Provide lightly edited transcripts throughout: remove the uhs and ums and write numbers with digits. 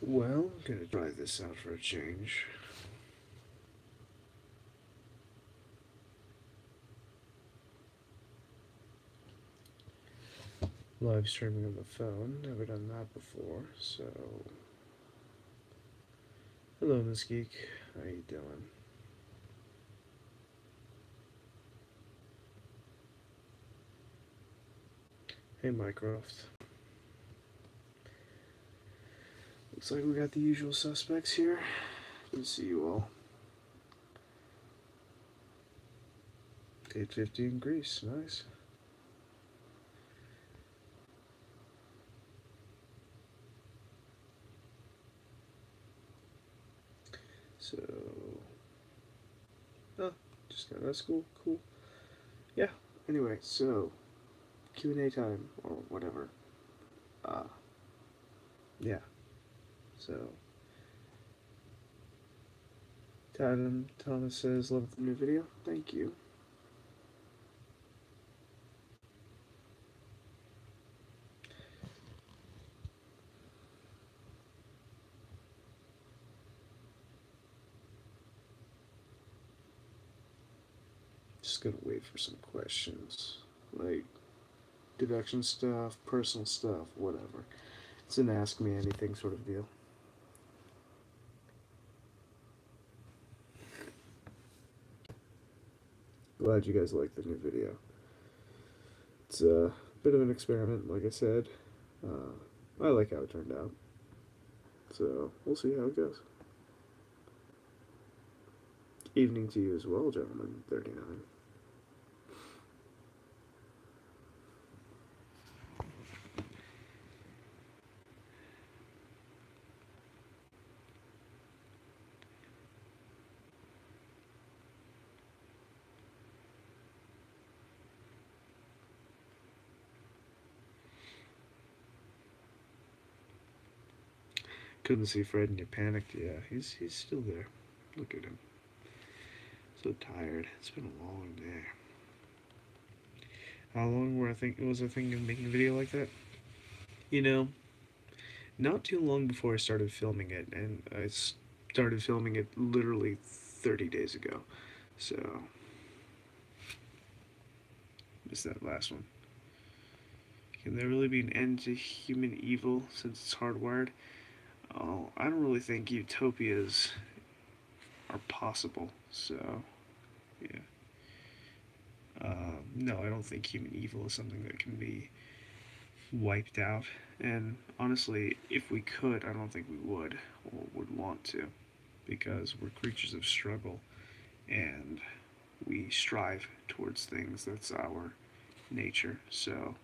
Well, I'm gonna try this out for a change. Live streaming on the phone, never done that before, so... Hello, Miss Geek. How you doing? Hey, Mycroft. Looks like we got the usual suspects here. Good to see you all. 8:50 in Greece, nice. So, oh, just got out of school, cool. Yeah, anyway, so, Q&A time, or whatever. Yeah, so, Tatum Thomas says, love the new video, thank you. Just gonna wait for some questions, like deduction stuff, personal stuff, whatever. It's an ask me anything sort of deal. Glad you guys like the new video. It's a bit of an experiment, like I said. I like how it turned out. So, we'll see how it goes. Evening to you as well, gentlemen. 39. Couldn't see Fred and you panicked. Yeah, he's still there. Look at him. So tired. It's been a long day. How long were I thinking of making a video like that? You know, not too long before I started filming it, and I started filming it literally 30 days ago. So, missed that last one. Can there really be an end to human evil since it's hardwired? Oh, I don't really think utopias are possible, so, yeah. No, I don't think human evil is something that can be wiped out. And honestly, if we could, I don't think we would or would want to, because we're creatures of struggle and we strive towards things. That's our nature. So,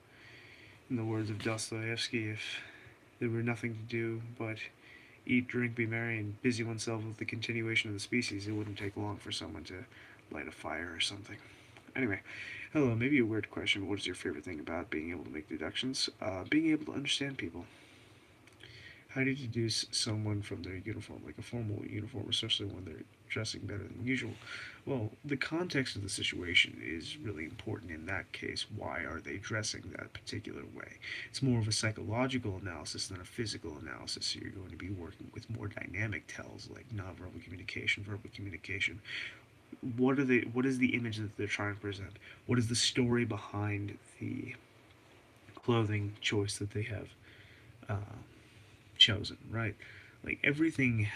in the words of Dostoevsky, if there were nothing to do but eat, drink, be merry, and busy oneself with the continuation of the species, it wouldn't take long for someone to light a fire or something. Anyway, hello, maybe a weird question, but what is your favorite thing about being able to make deductions? Being able to understand people. How do you deduce someone from their uniform, like a formal uniform, especially when they're dressing better than usual? Well, the context of the situation is really important in that case. Why are they dressing that particular way? It's more of a psychological analysis than a physical analysis. So you're going to be working with more dynamic tells, like nonverbal communication, verbal communication. What is the image that they're trying to present? What is the story behind the clothing choice that they have uh, chosen, right? Like everything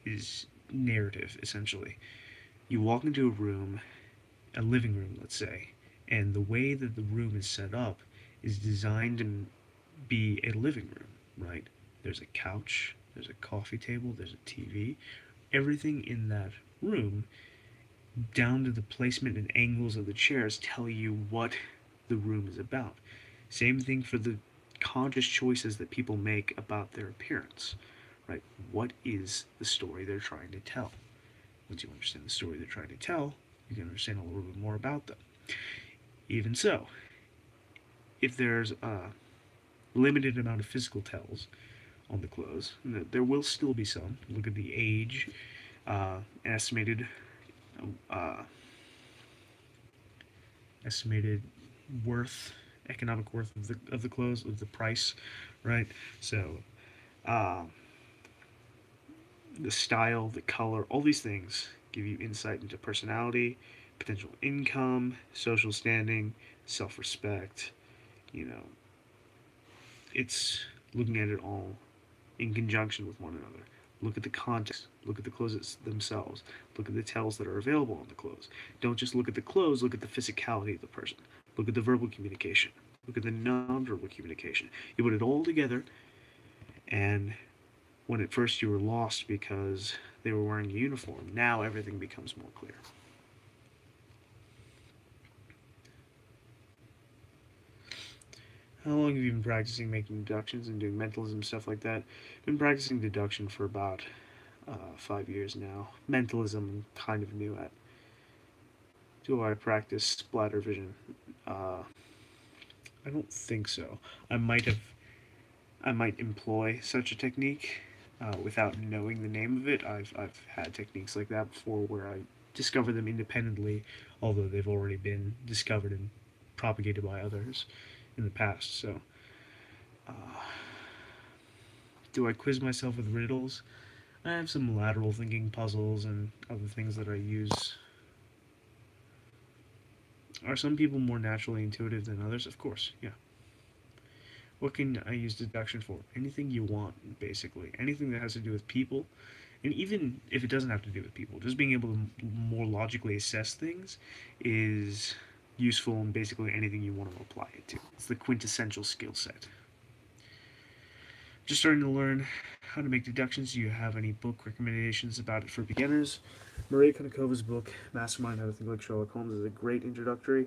is narrative essentially. You walk into a room, a living room, let's say, and the way that the room is set up is designed to be a living room, right? There's a couch, there's a coffee table, there's a TV. Everything in that room, down to the placement and angles of the chairs, tell you what the room is about. Same thing for the conscious choices that people make about their appearance, right? What is the story they're trying to tell? Once you understand the story they're trying to tell, you can understand a little bit more about them. Even so, if there's a limited amount of physical tells on the clothes, there will still be some. Look at the age, estimated uh, estimated worth, economic worth of the clothes, of the price, right? So, uh, The style, the color, all these things give you insight into personality, potential income, social standing, self respect. You know, it's looking at it all in conjunction with one another. Look at the context. Look at the clothes themselves. Look at the tells that are available on the clothes. Don't just look at the clothes, look at the physicality of the person. Look at the verbal communication. Look at the nonverbal communication. You put it all together, and when at first you were lost because they were wearing a uniform, now everything becomes more clear. How long have you been practicing making deductions and doing mentalism, stuff like that? I've been practicing deduction for about 5 years now. Mentalism, I'm kind of new at. Do I practice splatter vision? Uh, I don't think so. I might have. I might employ such a technique without knowing the name of it. I've had techniques like that before where I discover them independently, although they've already been discovered and propagated by others in the past. So, uh, do I quiz myself with riddles? I have some lateral thinking puzzles and other things that I use. Are some people more naturally intuitive than others? Of course, yeah. What can I use deduction for? Anything you want, basically. Anything that has to do with people. And even if it doesn't have to do with people, just being able to more logically assess things is useful in basically anything you want to apply it to. It's the quintessential skill set. Just starting to learn how to make deductions. Do you have any book recommendations about it for beginners? Maria Konakova's book, Mastermind How to Think Like Sherlock Holmes, is a great introductory.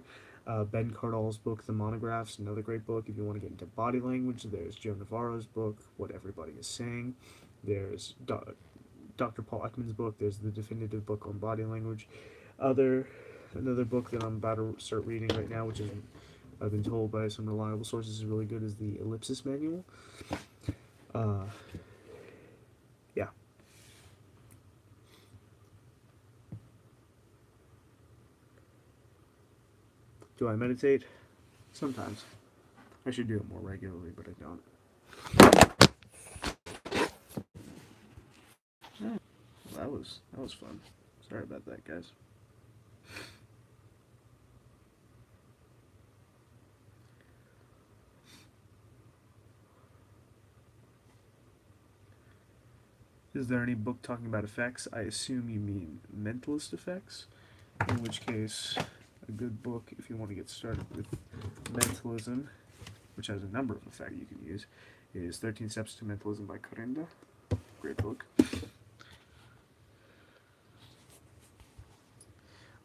Ben Cardall's book, The Monographs, another great book. If you want to get into body language, there's Joe Navarro's book, What Everybody is Saying. There's Dr. Paul Ekman's book. There's the definitive book on body language. Another book that I'm about to start reading right now, which is I've been told by some reliable sources is really good, is the Ellipsis Manual. Uh, yeah. Do I meditate? Sometimes. I should do it more regularly, but I don't. Oh, that was fun. Sorry about that, guys. Is there any book talking about effects? I assume you mean mentalist effects, in which case, a good book if you want to get started with mentalism, which has a number of effects you can use, is 13 Steps to Mentalism by Corinda. Great book.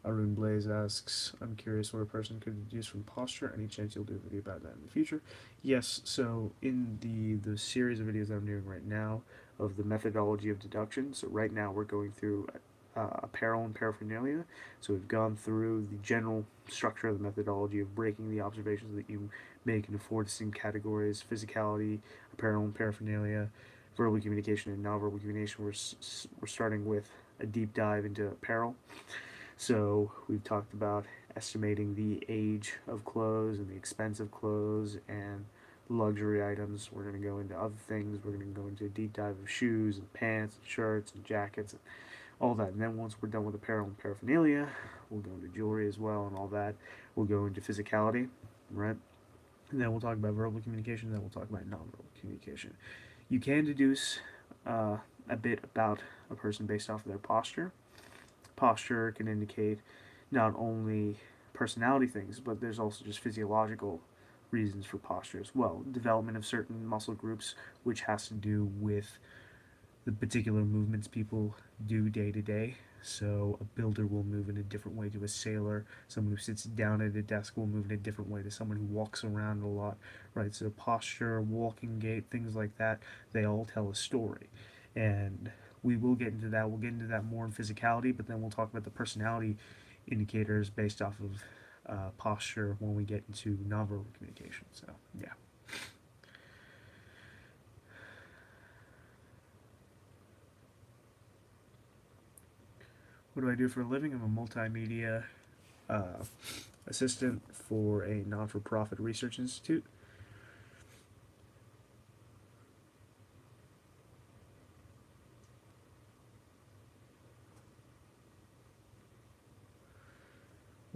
Arun Blaze asks, I'm curious what a person could deduce from posture. Any chance you'll do a video about that in the future? Yes, so in the series of videos that I'm doing right now of the methodology of deduction, so right now we're going through apparel and paraphernalia. So we've gone through the general structure of the methodology of breaking the observations that you make into four distinct categories: physicality, apparel and paraphernalia, verbal communication, and nonverbal communication. We're starting with a deep dive into apparel. So we've talked about estimating the age of clothes and the expense of clothes and luxury items. We're going to go into other things. We're going to go into a deep dive of shoes and pants and shirts and jackets and all that. And then once we're done with apparel and paraphernalia, we'll go into jewelry as well and all that. We'll go into physicality, right? And then we'll talk about verbal communication, and then we'll talk about nonverbal communication. You can deduce a bit about a person based off of their posture. Posture can indicate not only personality things, but there's also just physiological reasons for posture as well. Development of certain muscle groups, which has to do with the particular movements people do day to day. So a builder will move in a different way to a sailor. Someone who sits down at a desk will move in a different way to someone who walks around a lot, right? So posture, walking gait, things like that, they all tell a story. And we will get into that. We'll get into that more in physicality, but then we'll talk about the personality indicators based off of posture when we get into nonverbal communication. So, yeah. What do I do for a living? I'm a multimedia assistant for a non-for-profit research institute.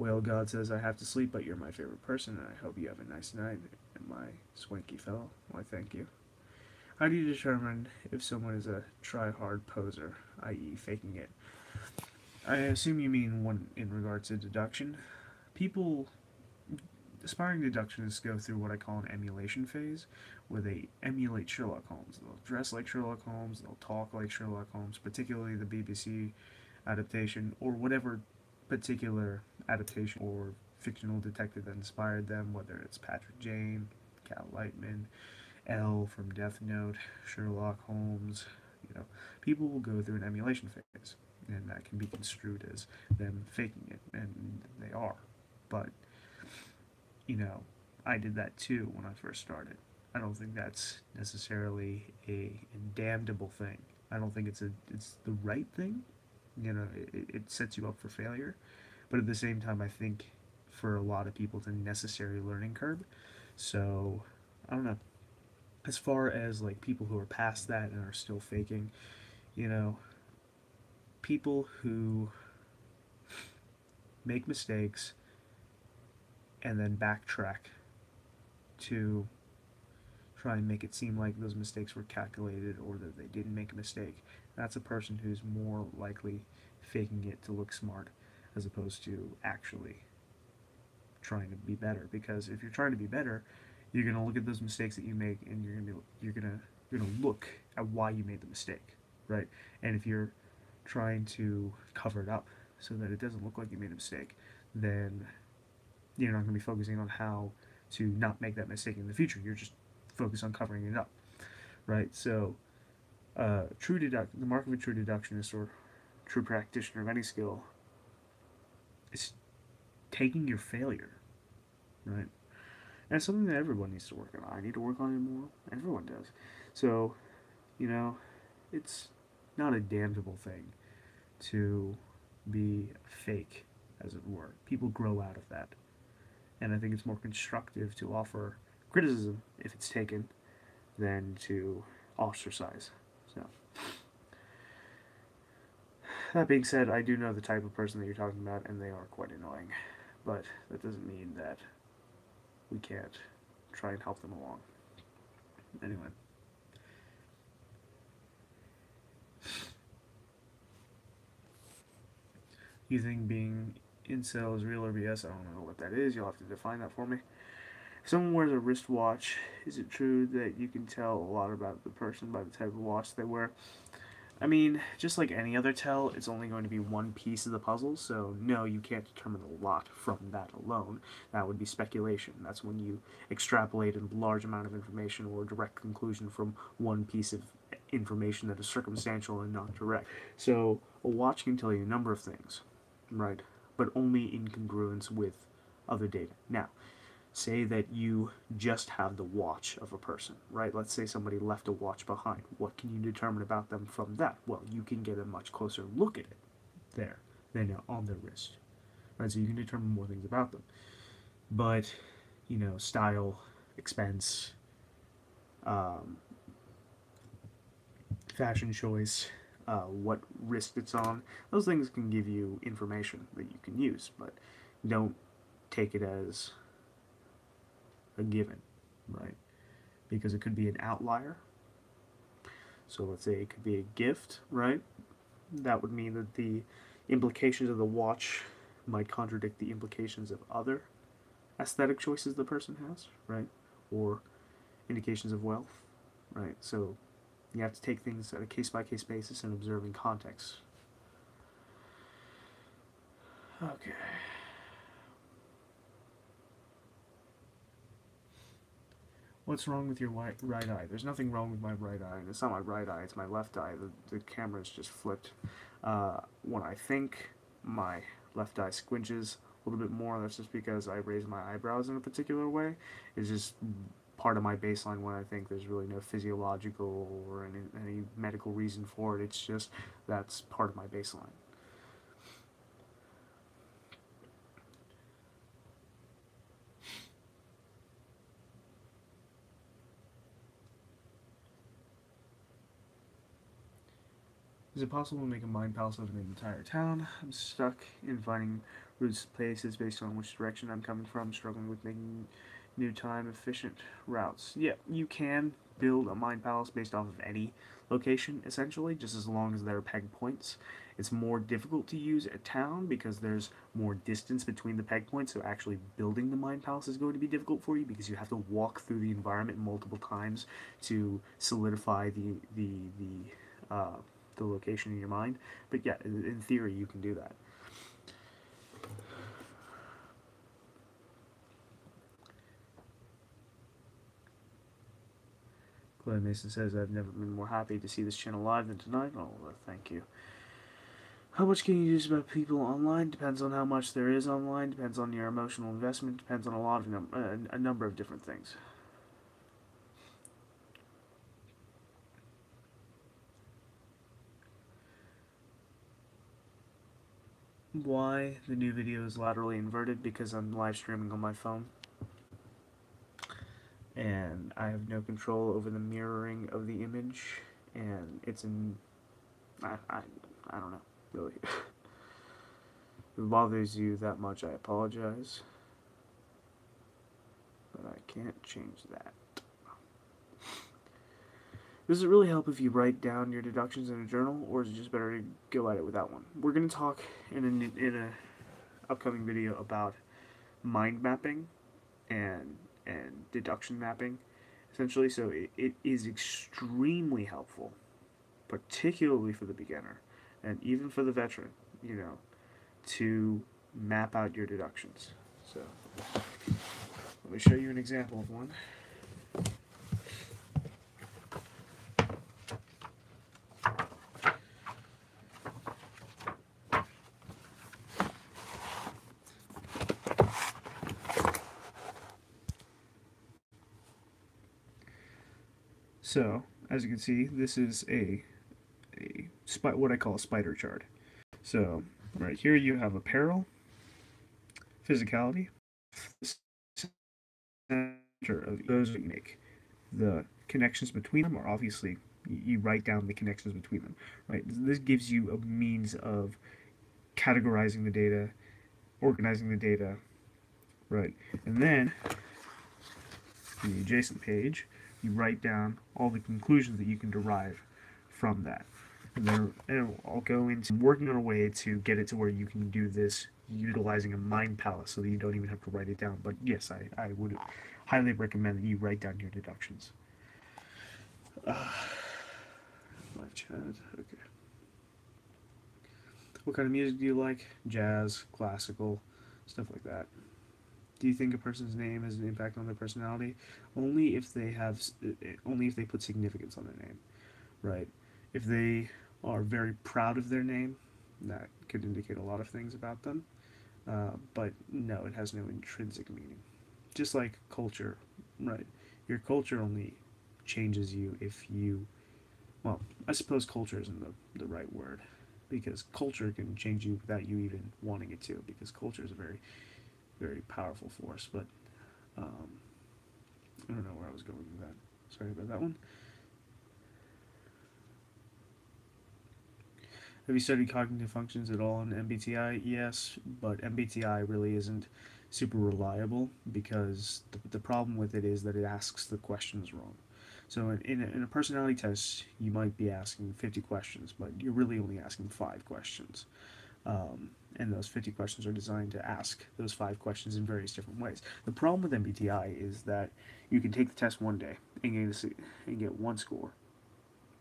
Whale God says, I have to sleep, but you're my favorite person, and I hope you have a nice night. And my swanky fellow, why thank you. How do you determine if someone is a try-hard poser, i.e. faking it? I assume you mean one in regards to deduction. People, aspiring deductionists go through what I call an emulation phase, where they emulate Sherlock Holmes. They'll dress like Sherlock Holmes, they'll talk like Sherlock Holmes, particularly the BBC adaptation, or whatever particular adaptation or fictional detective that inspired them, whether it's Patrick Jane, Cal Lightman, L from Death Note, Sherlock Holmes. People will go through an emulation phase, and that can be construed as them faking it, and they are. But I did that too when I first started. I don't think that's necessarily a damnable thing. I don't think it's the right thing. It sets you up for failure, but at the same time, I think for a lot of people, it's a necessary learning curve. So I don't know. As far as like people who are past that and are still faking, you know, people who make mistakes and then backtrack to try and make it seem like those mistakes were calculated or that they didn't make a mistake. That's a person who's more likely faking it to look smart as opposed to actually trying to be better. Because if you're trying to be better, you're gonna look at those mistakes that you make and you're gonna look at why you made the mistake, right? And if you're trying to cover it up so that it doesn't look like you made a mistake, then you're not going to be focusing on how to not make that mistake in the future. You're just focused on covering it up, right? So, the mark of a true deductionist or true practitioner of any skill is taking your failure, right? And it's something that everyone needs to work on. I need to work on it more. Everyone does. So, you know, it's not a damnable thing to be fake, as it were. People grow out of that. And I think it's more constructive to offer criticism if it's taken than to ostracize. So, that being said, I do know the type of person that you're talking about, and they are quite annoying. But that doesn't mean that we can't try and help them along. Anyway. You think being incel is real or BS? I don't know what that is. You'll have to define that for me. If someone wears a wristwatch, is it true that you can tell a lot about the person by the type of watch they wear? I mean, just like any other tell, it's only going to be one piece of the puzzle, so no, you can't determine a lot from that alone. That would be speculation. That's when you extrapolate a large amount of information or a direct conclusion from one piece of information that is circumstantial and not direct. So, a watch can tell you a number of things, right? But only in congruence with other data. Now, say that you just have the watch of a person, right? Let's say somebody left a watch behind. What can you determine about them from that? Well, you can get a much closer look at it there than on their wrist, right? So you can determine more things about them. But, style, expense, fashion choice, what wrist it's on, those things can give you information that you can use, but don't take it as a given, right? Because it could be an outlier. So let's say it could be a gift, right? That would mean that the implications of the watch might contradict the implications of other aesthetic choices the person has, right? Or indications of wealth, right? So you have to take things at a case-by-case basis and observe in context. Okay. What's wrong with your right eye? There's nothing wrong with my right eye. It's not my right eye, it's my left eye. The camera's just flipped. When I think, my left eye squinches a little bit more. That's just because I raise my eyebrows in a particular way. It's just part of my baseline when I think. There's really no physiological or any medical reason for it. It's just that's part of my baseline. Is it possible to make a mind palace out of an entire town? I'm stuck in finding routes to places based on which direction I'm coming from, struggling with making new time efficient routes. Yeah, you can build a mind palace based off of any location, essentially, just as long as there are peg points. It's more difficult to use a town because there's more distance between the peg points, so actually building the mind palace is going to be difficult for you because you have to walk through the environment multiple times to solidify the location in your mind. But yeah, in theory, you can do that. Clay Mason says, I've never been more happy to see this channel live than tonight. Oh, thank you. How much can you use about people online? Depends on how much there is online. Depends on your emotional investment. Depends on a lot of a number of different things. Why the new video is laterally inverted? Because I'm live streaming on my phone, and I have no control over the mirroring of the image, and it's in I don't know, really. If it bothers you that much, I apologize, but I can't change that. Does it really help if you write down your deductions in a journal, or is it just better to go at it without one? We're going to talk in a upcoming video about mind mapping and deduction mapping, essentially. So it is extremely helpful, particularly for the beginner and even for the veteran, you know, to map out your deductions. So let me show you an example of one. So, as you can see, this is what I call a spider chart. So, right here you have apparel, physicality, the center of those you make. The connections between them are obviously, you write down the connections between them, right? This gives you a means of categorizing the data, organizing the data, right? And then, in the adjacent page, you write down all the conclusions that you can derive from that. And then I'll go into working on a way to get it to where you can do this utilizing a mind palace so that you don't even have to write it down. But yes, I would highly recommend that you write down your deductions. Live chat, okay. What kind of music do you like? Jazz, classical, stuff like that. Do you think a person's name has an impact on their personality? Only if they put significance on their name, right? If they are very proud of their name, that could indicate a lot of things about them. But no, it has no intrinsic meaning. Just like culture, right? Your culture only changes you if you, well, I suppose culture isn't the right word, because culture can change you without you even wanting it to, because culture is a very, very powerful force. But I don't know where I was going with that. Sorry about that one. Have you studied cognitive functions at all in MBTI? Yes, but MBTI really isn't super reliable because the problem with it is that it asks the questions wrong. So in a personality test, you might be asking 50 questions, but you're really only asking 5 questions. And those 50 questions are designed to ask those 5 questions in various different ways. The problem with MBTI is that you can take the test one day and get one score,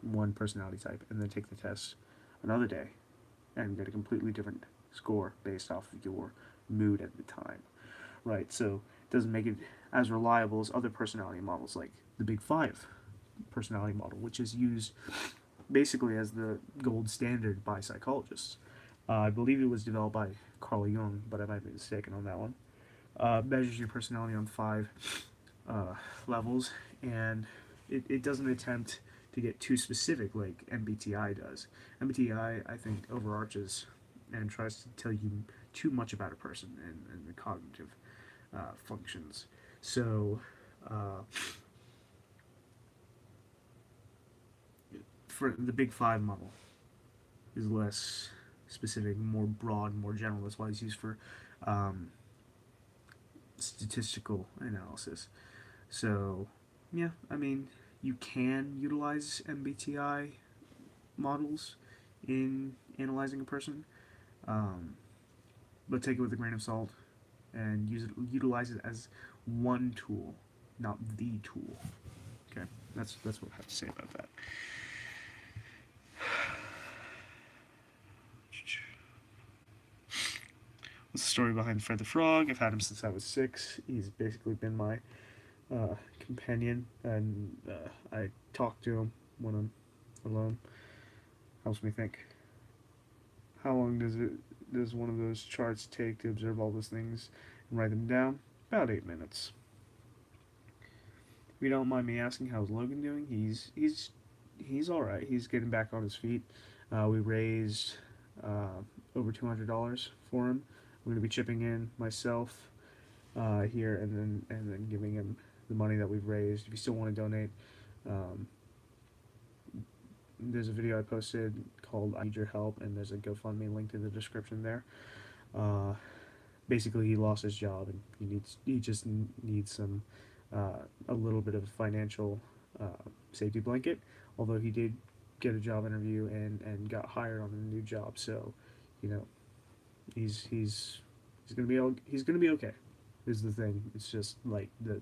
one personality type, and then take the test another day and get a completely different score based off of your mood at the time, right? So it doesn't make it as reliable as other personality models like the Big Five personality model, which is used basically as the gold standard by psychologists. I believe it was developed by Huion, but I might be mistaken on that one. Measures your personality on 5 levels, and it doesn't attempt to get too specific like MBTI does. MBTI, I think, overarches and tries to tell you too much about a person and the cognitive functions. So, for the Big Five model, is less specific, more broad, more general. That's why it's used for statistical analysis. So, yeah, I mean, you can utilize MBTI models in analyzing a person, um, but take it with a grain of salt and utilize it as one tool, not the tool. Okay, that's what I have to say about that. What's the story behind Fred the Frog? I've had him since I was 6. He's basically been my companion, and I talk to him when I'm alone. Helps me think. How long does one of those charts take to observe all those things and write them down? About 8 minutes. If you don't mind me asking, how's Logan doing? He's all right. He's getting back on his feet. We raised over $200 for him. I'm going to be chipping in myself here, and then giving him the money that we've raised. If you still want to donate, there's a video I posted called "I Need Your Help," and there's a GoFundMe link in the description there. Basically, he lost his job, and he just needs some a little bit of a financial safety blanket. Although he did get a job interview and got hired on a new job, so you know he's gonna be okay. Is the thing. It's just like that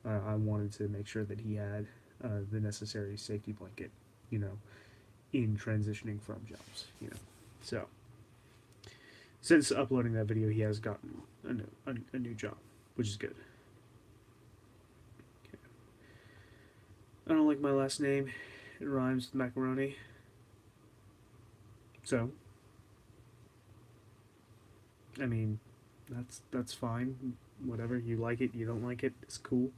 I wanted to make sure that he had the necessary safety blanket, in transitioning from jobs, So since uploading that video, he has gotten a new job, which is good. Okay. I don't like my last name. It rhymes with macaroni. So, I mean, that's fine. Whatever, you like it, you don't like it, it's cool.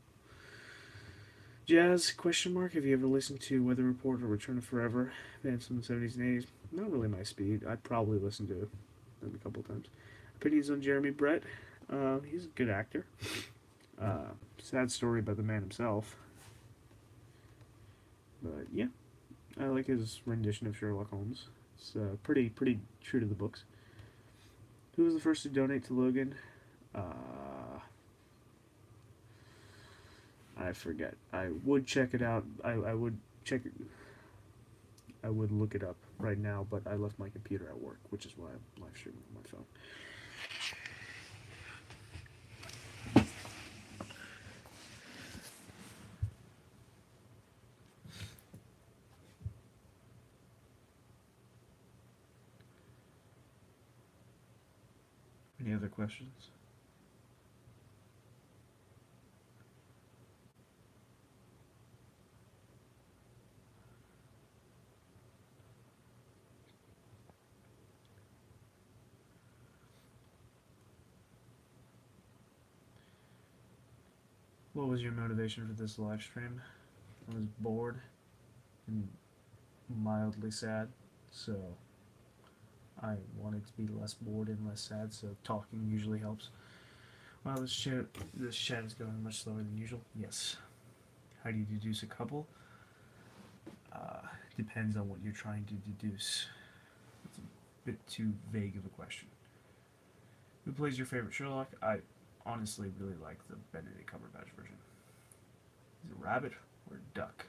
Jazz, question mark, have you ever listened to Weather Report or Return of Forever? Bands from the 70s and 80s. Not really my speed. I'd probably listen to them a couple times. Opinions on Jeremy Brett. He's a good actor. Sad story about the man himself. But yeah, I like his rendition of Sherlock Holmes. It's pretty true to the books. Who was the first to donate to Logan? I forget. I would check it out. I would check it. I would look it up right now, but I left my computer at work, which is why I'm live streaming on my phone. Any other questions? What was your motivation for this live stream? I was bored and mildly sad, so I wanted to be less bored and less sad, so talking usually helps. Wow, this chat is going much slower than usual. Yes. How do you deduce a couple? Depends on what you're trying to deduce. It's a bit too vague of a question. Who plays your favorite Sherlock? I honestly really like the Benedict Cumberbatch version. Is it a rabbit or a duck?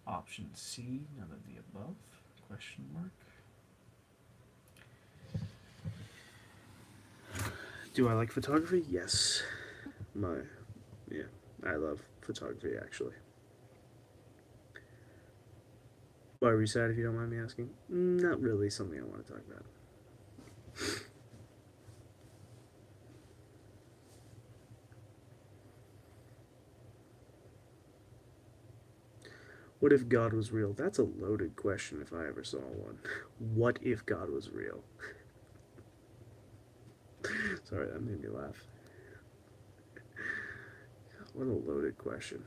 Option C, none of the above? Question mark. Do I like photography? Yes. I love photography, actually. Why were you sad, if you don't mind me asking? Not really something I want to talk about. What if God was real? That's a loaded question if I ever saw one. What if God was real? Sorry, that made me laugh. What a loaded question.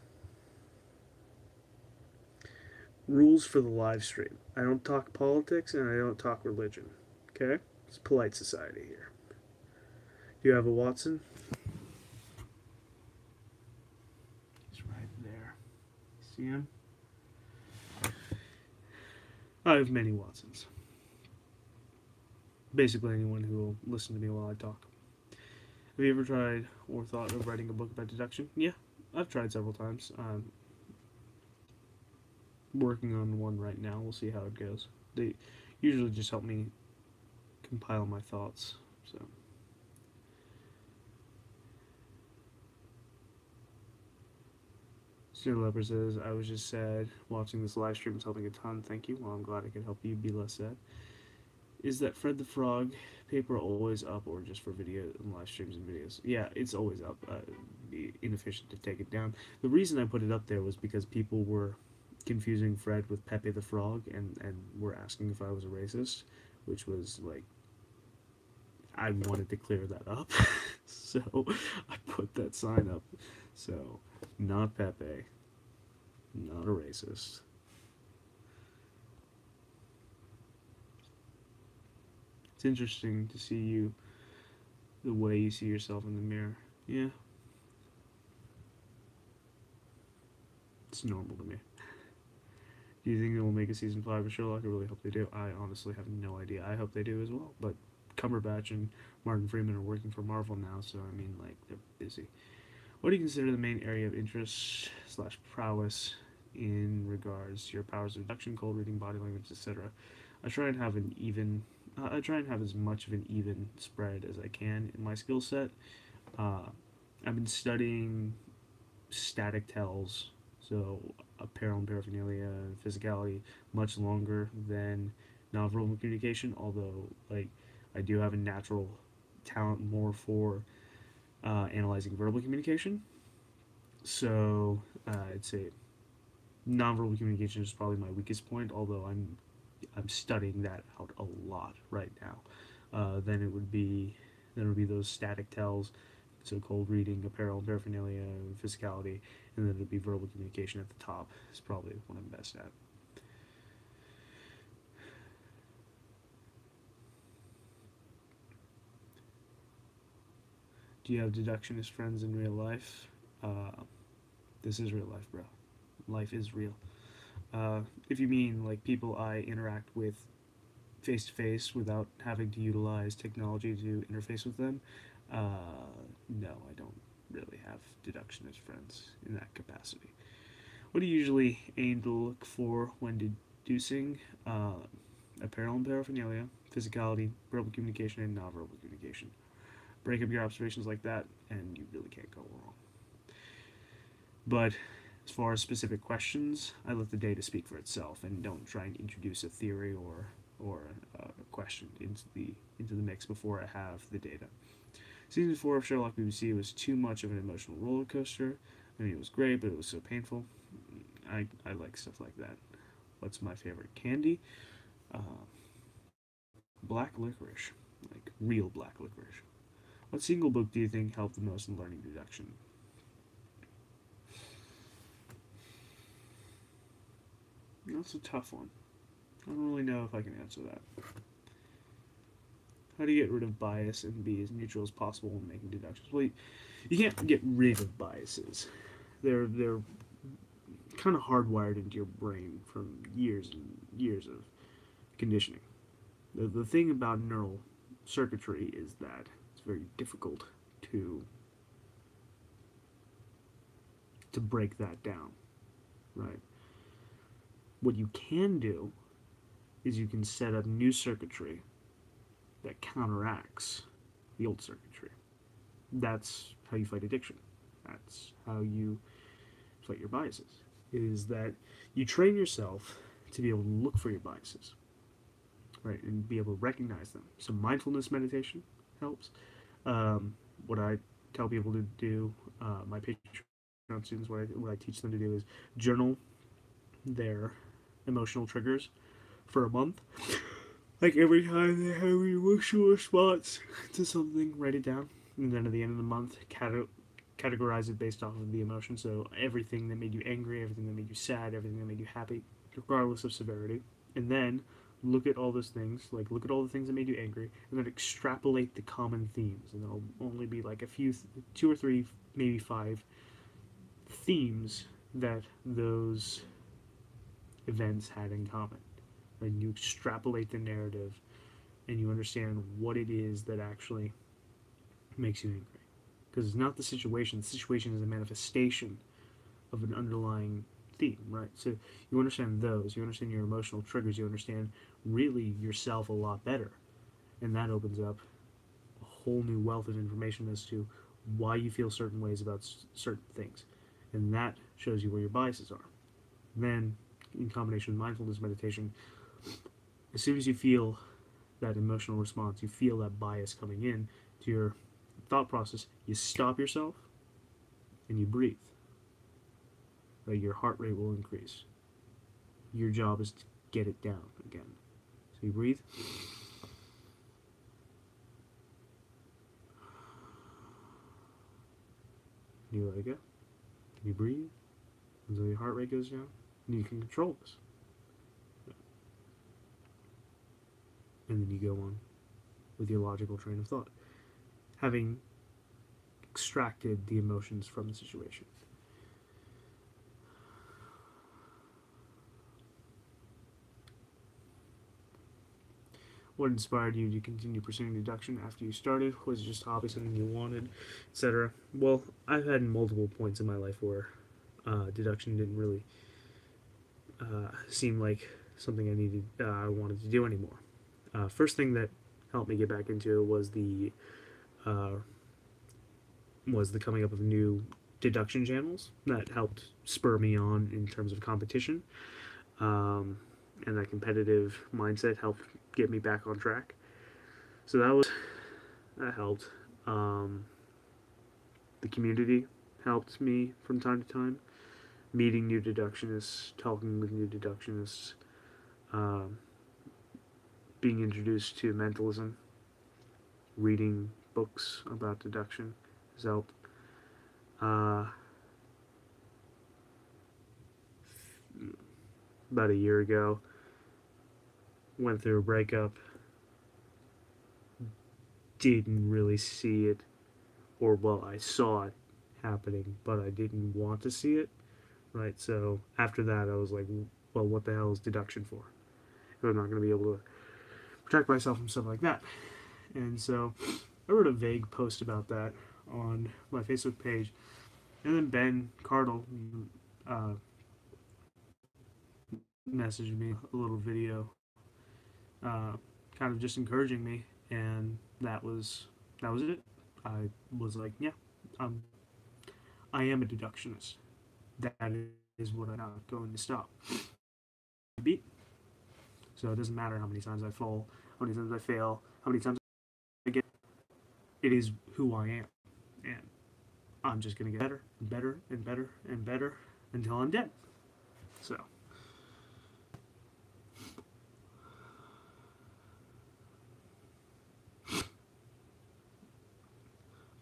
Rules for the live stream. I don't talk politics and I don't talk religion. Okay? It's polite society here. Do you have a Watson? CM. I have many Watsons. Basically anyone who will listen to me while I talk. Have you ever tried or thought of writing a book about deduction? Yeah, I've tried several times. I'm working on one right now. We'll see how it goes. They usually just help me compile my thoughts. So, Sir Leper says, I was just sad. Watching this live stream is helping a ton. Thank you. Well, I'm glad I could help you be less sad. Is that Fred the Frog paper always up or just for video and live streams and videos? Yeah, it's always up. It'd be inefficient to take it down. The reason I put it up there was because people were confusing Fred with Pepe the Frog and were asking if I was a racist, which was like, I wanted to clear that up. So I put that sign up. So, not Pepe, not a racist. It's interesting to see you, the way you see yourself in the mirror. Yeah. It's normal to me. Do you think they will make a season 5 of Sherlock? I really hope they do. I honestly have no idea. I hope they do as well. But Cumberbatch and Martin Freeman are working for Marvel now, so I mean, like, they're busy. What do you consider the main area of interest / prowess in regards to your powers of deduction, cold reading, body language, etc.? I try and have as much of an even spread as I can in my skill set. I've been studying static tells, so apparel and paraphernalia and physicality, much longer than nonverbal communication, although, like, I do have a natural talent more for analyzing verbal communication. So I'd say nonverbal communication is probably my weakest point, although I'm studying that out a lot right now. Then it would be those static tells, so cold reading, apparel, paraphernalia, physicality, and then it would be verbal communication at the top. Is probably what I'm best at. Do you have deductionist friends in real life? This is real life, bro. Life is real. If you mean like people I interact with face to face without having to utilize technology to interface with them, no, I don't really have deductionist friends in that capacity. What do you usually aim to look for when deducing? Apparel and paraphernalia, physicality, verbal communication, and nonverbal communication. Break up your observations like that, and you really can't go wrong. But as far as specific questions, I let the data speak for itself and don't try and introduce a theory or a question into the mix before I have the data. Season 4 of Sherlock BBC was too much of an emotional roller coaster. I mean, it was great, but it was so painful. I like stuff like that. What's my favorite candy? Black licorice, like real black licorice. What single book do you think helped the most in learning deduction? That's a tough one. I don't really know if I can answer that. How do you get rid of bias and be as neutral as possible when making deductions? Well, you can't get rid of biases. They're kind of hardwired into your brain from years and years of conditioning. The thing about neural circuitry is that it's very difficult to break that down, right? What you can do is you can set up new circuitry that counteracts the old circuitry. That's how you fight addiction. That's how you fight your biases. Is that you train yourself to be able to look for your biases, right, and be able to recognize them. So mindfulness meditation helps. What I tell people to do, my Patreon students, what I teach them to do is journal their emotional triggers for a month. Like every time they have an emotional response to something, write it down, and then at the end of the month, categorize it based off of the emotion. So everything that made you angry, everything that made you sad, everything that made you happy, regardless of severity. And then look at all those things, like look at all the things that made you angry, and then extrapolate the common themes. And there'll only be like a few, 2 or 3, maybe 5 themes that those events had in common. Right? You extrapolate the narrative and you understand what it is that actually makes you angry. Because it's not the situation is a manifestation of an underlying theme, right? So you understand those, you understand your emotional triggers, you understand really yourself a lot better. And that opens up a whole new wealth of information as to why you feel certain ways about certain things. And that shows you where your biases are. Then, in combination with mindfulness meditation, as soon as you feel that emotional response, you feel that bias coming in to your thought process, you stop yourself and you breathe. Right? Your heart rate will increase. Your job is to get it down again. So you breathe. You let it go. You breathe until your heart rate goes down, and you can control this. And then you go on with your logical train of thought, having extracted the emotions from the situation. What inspired you to continue pursuing deduction after you started? Was it just a hobby, something you wanted, etc.? Well, I've had multiple points in my life where deduction didn't really seem like something I wanted to do anymore. First thing that helped me get back into it was the coming up of new deduction channels that helped spur me on in terms of competition, and that competitive mindset helped get me back on track. So that helped. The community helped me from time to time, meeting new deductionists, talking with new deductionists, being introduced to mentalism, reading books about deduction has helped. About a year ago, went through a breakup, didn't really see it, or well, I saw it happening, but I didn't want to see it, right? So after that, I was like, well, what the hell is deduction for? If I'm not going to be able to protect myself from stuff like that. And so I wrote a vague post about that on my Facebook page, and then Ben Cardall messaged me a little video, kind of just encouraging me, and that was it. I was like, yeah, I am a deductionist. That is what I'm not going to stop. Beat. So it doesn't matter how many times I fall, how many times I fail, how many times I get. It is who I am, and I'm just gonna get better and better and better and better until I'm dead. So.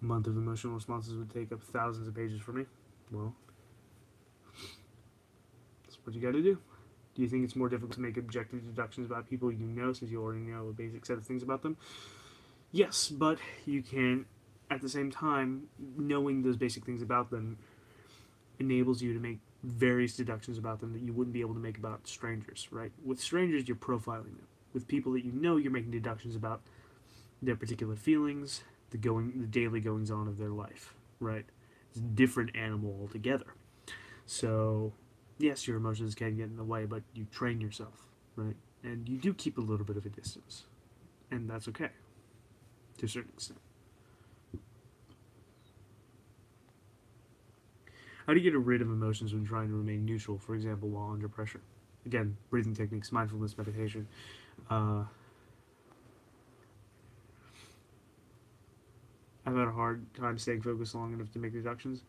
A month of emotional responses would take up thousands of pages for me. Well, that's what you gotta do. Do you think it's more difficult to make objective deductions about people you know since you already know a basic set of things about them? Yes, but you can, at the same time, knowing those basic things about them enables you to make various deductions about them that you wouldn't be able to make about strangers, right? With strangers, you're profiling them. With people that you know, you're making deductions about their particular feelings, the daily goings on of their life, right? It's a different animal altogether. So, yes, your emotions can get in the way, but you train yourself, right? And you do keep a little bit of a distance, and that's okay, to a certain extent. How do you get rid of emotions when trying to remain neutral, for example, while under pressure? Again, breathing techniques, mindfulness, meditation. I've had a hard time staying focused long enough to make deductions.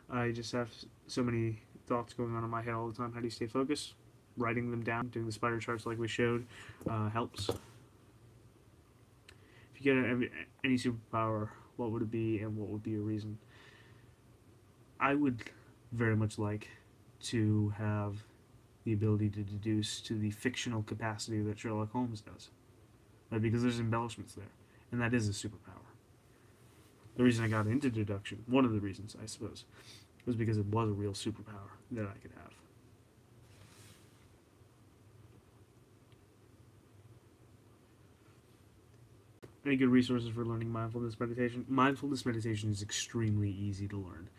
I just have so many thoughts going on in my head all the time. How do you stay focused? Writing them down, doing the spider charts like we showed, helps. If you get any superpower, what would it be and what would be your reason? I would very much like to have the ability to deduce to the fictional capacity that Sherlock Holmes does. Right? Because there's embellishments there. And that is a superpower. The reason I got into deduction, one of the reasons, I suppose, was because it was a real superpower that I could have. Any good resources for learning mindfulness meditation? Mindfulness meditation is extremely easy to learn.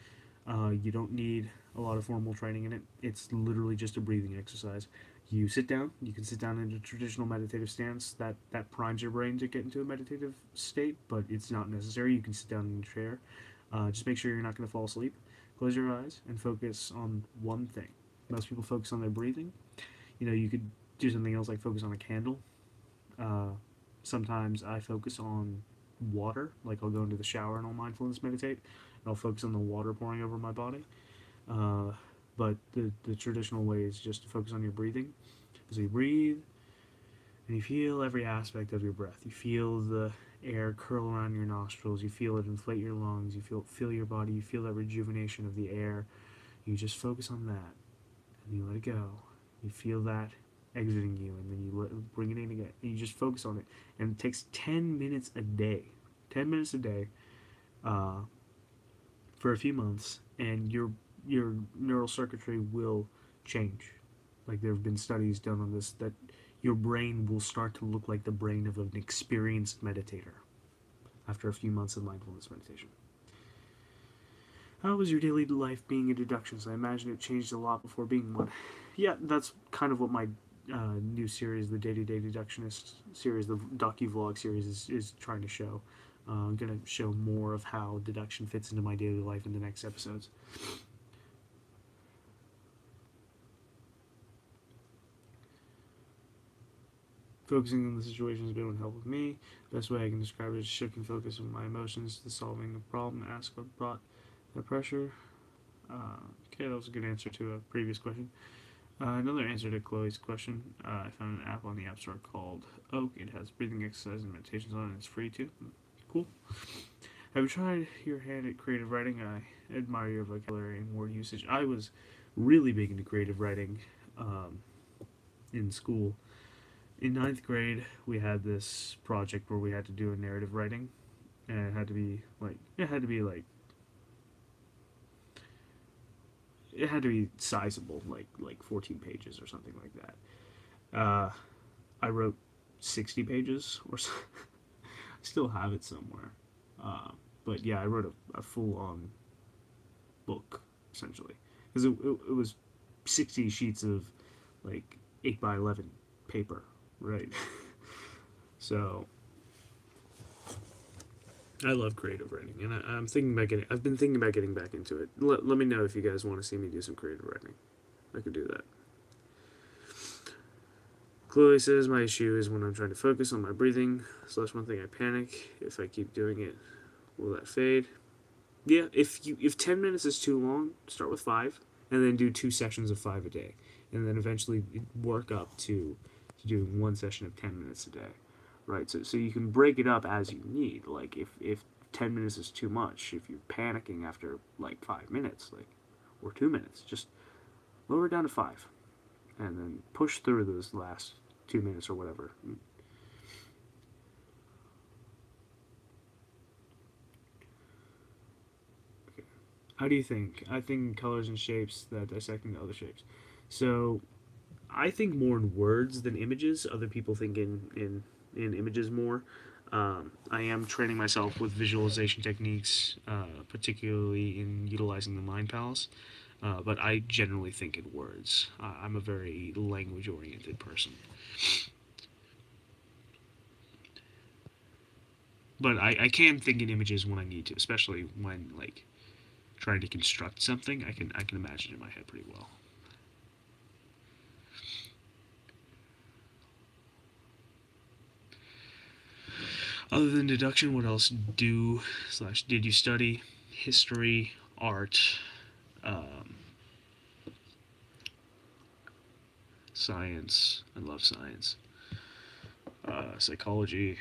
You don't need a lot of formal training in it. It's literally just a breathing exercise. You sit down. You can sit down in a traditional meditative stance. That primes your brain to get into a meditative state, but it's not necessary. You can sit down in a chair. Just make sure you're not going to fall asleep. Close your eyes and focus on one thing. Most people focus on their breathing. You could do something else like focus on a candle. Sometimes I focus on water, like I'll go into the shower and I'll mindfulness meditate, and I'll focus on the water pouring over my body. But the traditional way is just to focus on your breathing. So you breathe, and you feel every aspect of your breath. You feel the air curl around your nostrils. You feel it inflate your lungs. You feel your body. You feel that rejuvenation of the air. You just focus on that, and you let it go. You feel that exiting you, and then you bring it in again. And you just focus on it, and it takes 10 minutes a day. 10 minutes a day for a few months, and your neural circuitry will change. Like, there have been studies done on this, that your brain will start to look like the brain of an experienced meditator after a few months of mindfulness meditation. How was your daily life being a deductionist? I imagine it changed a lot before being one. Yeah, that's kind of what my new series, the Day-to-Day Deductionist series, the docu-vlog series, is trying to show. I'm going to show more of how deduction fits into my daily life in the next episodes. Focusing on the situation has been what helped with me. Best way I can describe it is shifting focus on my emotions to solving the problem. Ask what brought the pressure. Okay, that was a good answer to a previous question. Another answer to Chloe's question. I found an app on the App Store called Oak. It has breathing exercises and meditations on it. It's free too. Cool. Have you tried your hand at creative writing? I admire your vocabulary and word usage. I was really big into creative writing in school. In 9th grade, we had this project where we had to do a narrative writing, and it had to be sizable, like 14 pages or something like that. I wrote 60 pages, or so. I still have it somewhere. But yeah, I wrote a full-on book, essentially, because it was 60 sheets of like 8 by 11 paper. Right. So I love creative writing, and I've been thinking about getting back into it. Let me know if you guys want to see me do some creative writing. I could do that. Chloe says my issue is when I'm trying to focus on my breathing. So that's one thing I panic. If I keep doing it, will that fade? Yeah. If 10 minutes is too long, start with 5, and then do 2 sessions of 5 a day, and then eventually work up to doing 1 session of 10 minutes a day, right? So you can break it up as you need. Like, if 10 minutes is too much, if you're panicking after like 5 minutes, or 2 minutes, just lower it down to 5, and then push through those last 2 minutes or whatever. Okay. How do you think? I think colors and shapes that dissect into other shapes. So I think more in words than images. Other people think in images more. I am training myself with visualization techniques, particularly in utilizing the mind palace. But I generally think in words. I'm a very language-oriented person. But I can think in images when I need to, especially when, like, trying to construct something. I can imagine it in my head pretty well. Other than deduction, what else did you study? History, art, science. I love science. Psychology.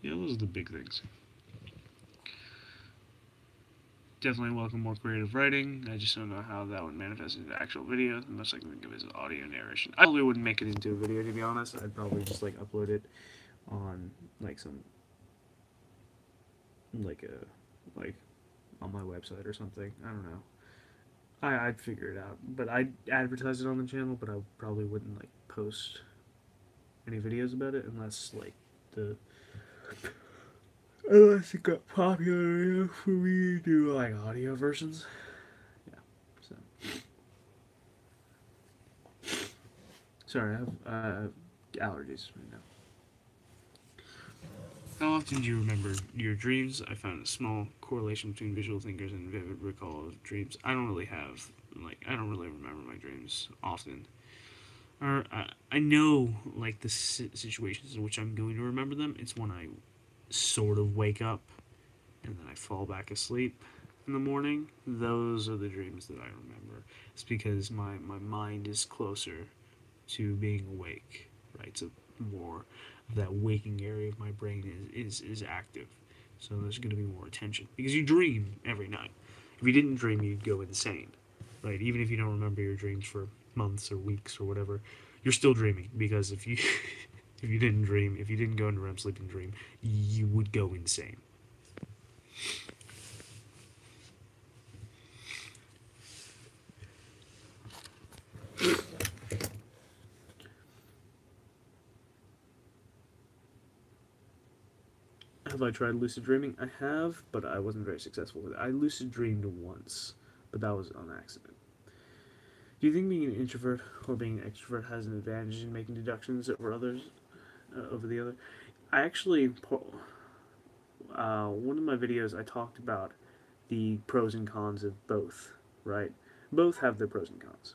Yeah, those are the big things. Definitely welcome more creative writing. I just don't know how that would manifest into actual video. The most I can think of is audio narration. I probably wouldn't make it into a video, to be honest. I'd probably just like upload it on like some like on my website or something. I don't know. I'd figure it out, but I'd advertise it on the channel, but I probably wouldn't like post any videos about it unless like the unless it got popular enough for me to do like audio versions. Yeah. So sorry, I have allergies right now. How often do you remember your dreams? I found a small correlation between visual thinkers and vivid recall of dreams. I don't really remember my dreams often. Or I know like the situations in which I'm going to remember them. It's when I sort of wake up and then I fall back asleep in the morning. Those are the dreams that I remember. It's because my mind is closer to being awake, right? So more of that waking area of my brain is active. So there's going to be more attention because you dream every night. If you didn't dream, you'd go insane, right? Even if you don't remember your dreams for months or weeks or whatever, you're still dreaming because if you if you didn't dream, if you didn't go into REM sleep and dream, you would go insane. Have I tried lucid dreaming? I have, but I wasn't very successful with it. I lucid dreamed once, but that was on accident. Do you think being an introvert or being an extrovert has an advantage in making deductions over others, over the other? I actually, one of my videos, I talked about the pros and cons of both, right? Both have their pros and cons.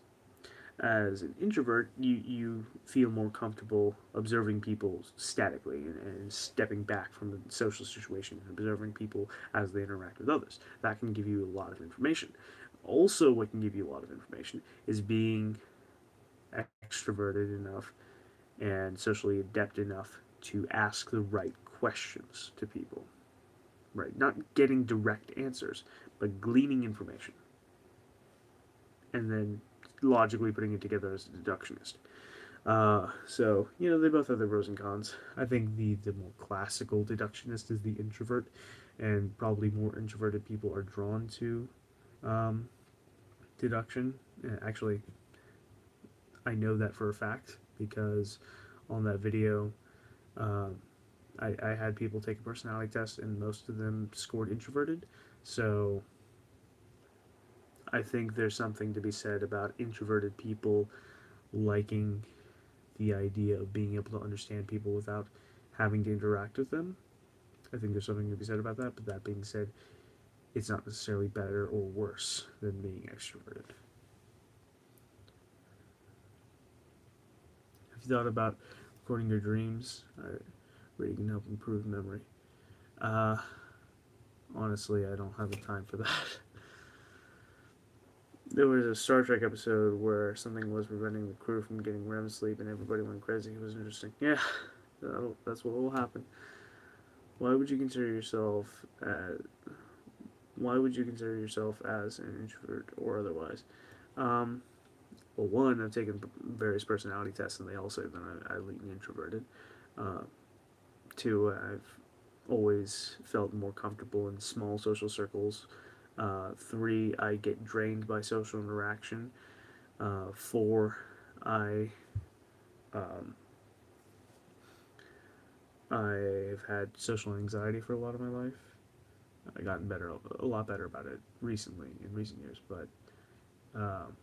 As an introvert, you feel more comfortable observing people statically and stepping back from the social situation and observing people as they interact with others. That can give you a lot of information. Also, what can give you a lot of information is being extroverted enough and socially adept enough to ask the right questions to people. Right? Not getting direct answers, but gleaning information. And then logically putting it together as a deductionist. So, they both have their pros and cons. I think the more classical deductionist is the introvert, and probably more introverted people are drawn to deduction. Actually, I know that for a fact because on that video, I had people take a personality test, and most of them scored introverted. So, I think there's something to be said about introverted people liking the idea of being able to understand people without having to interact with them. I think there's something to be said about that, but that being said, it's not necessarily better or worse than being extroverted. Have you thought about recording your dreams? Reading can help improve memory. Uh, Honestly, I don't have the time for that. There was a Star Trek episode where something was preventing the crew from getting REM sleep and everybody went crazy. It was interesting. Yeah, that's what will happen. Why would you consider yourself why would you consider yourself as an introvert or otherwise? Um, well, one, I've taken various personality tests and they all say that I'm lean introverted. Uh, Two, I've always felt more comfortable in small social circles. Three, I get drained by social interaction. Four, um, I've had social anxiety for a lot of my life. I've gotten a lot better about it recently, in recent years, but um,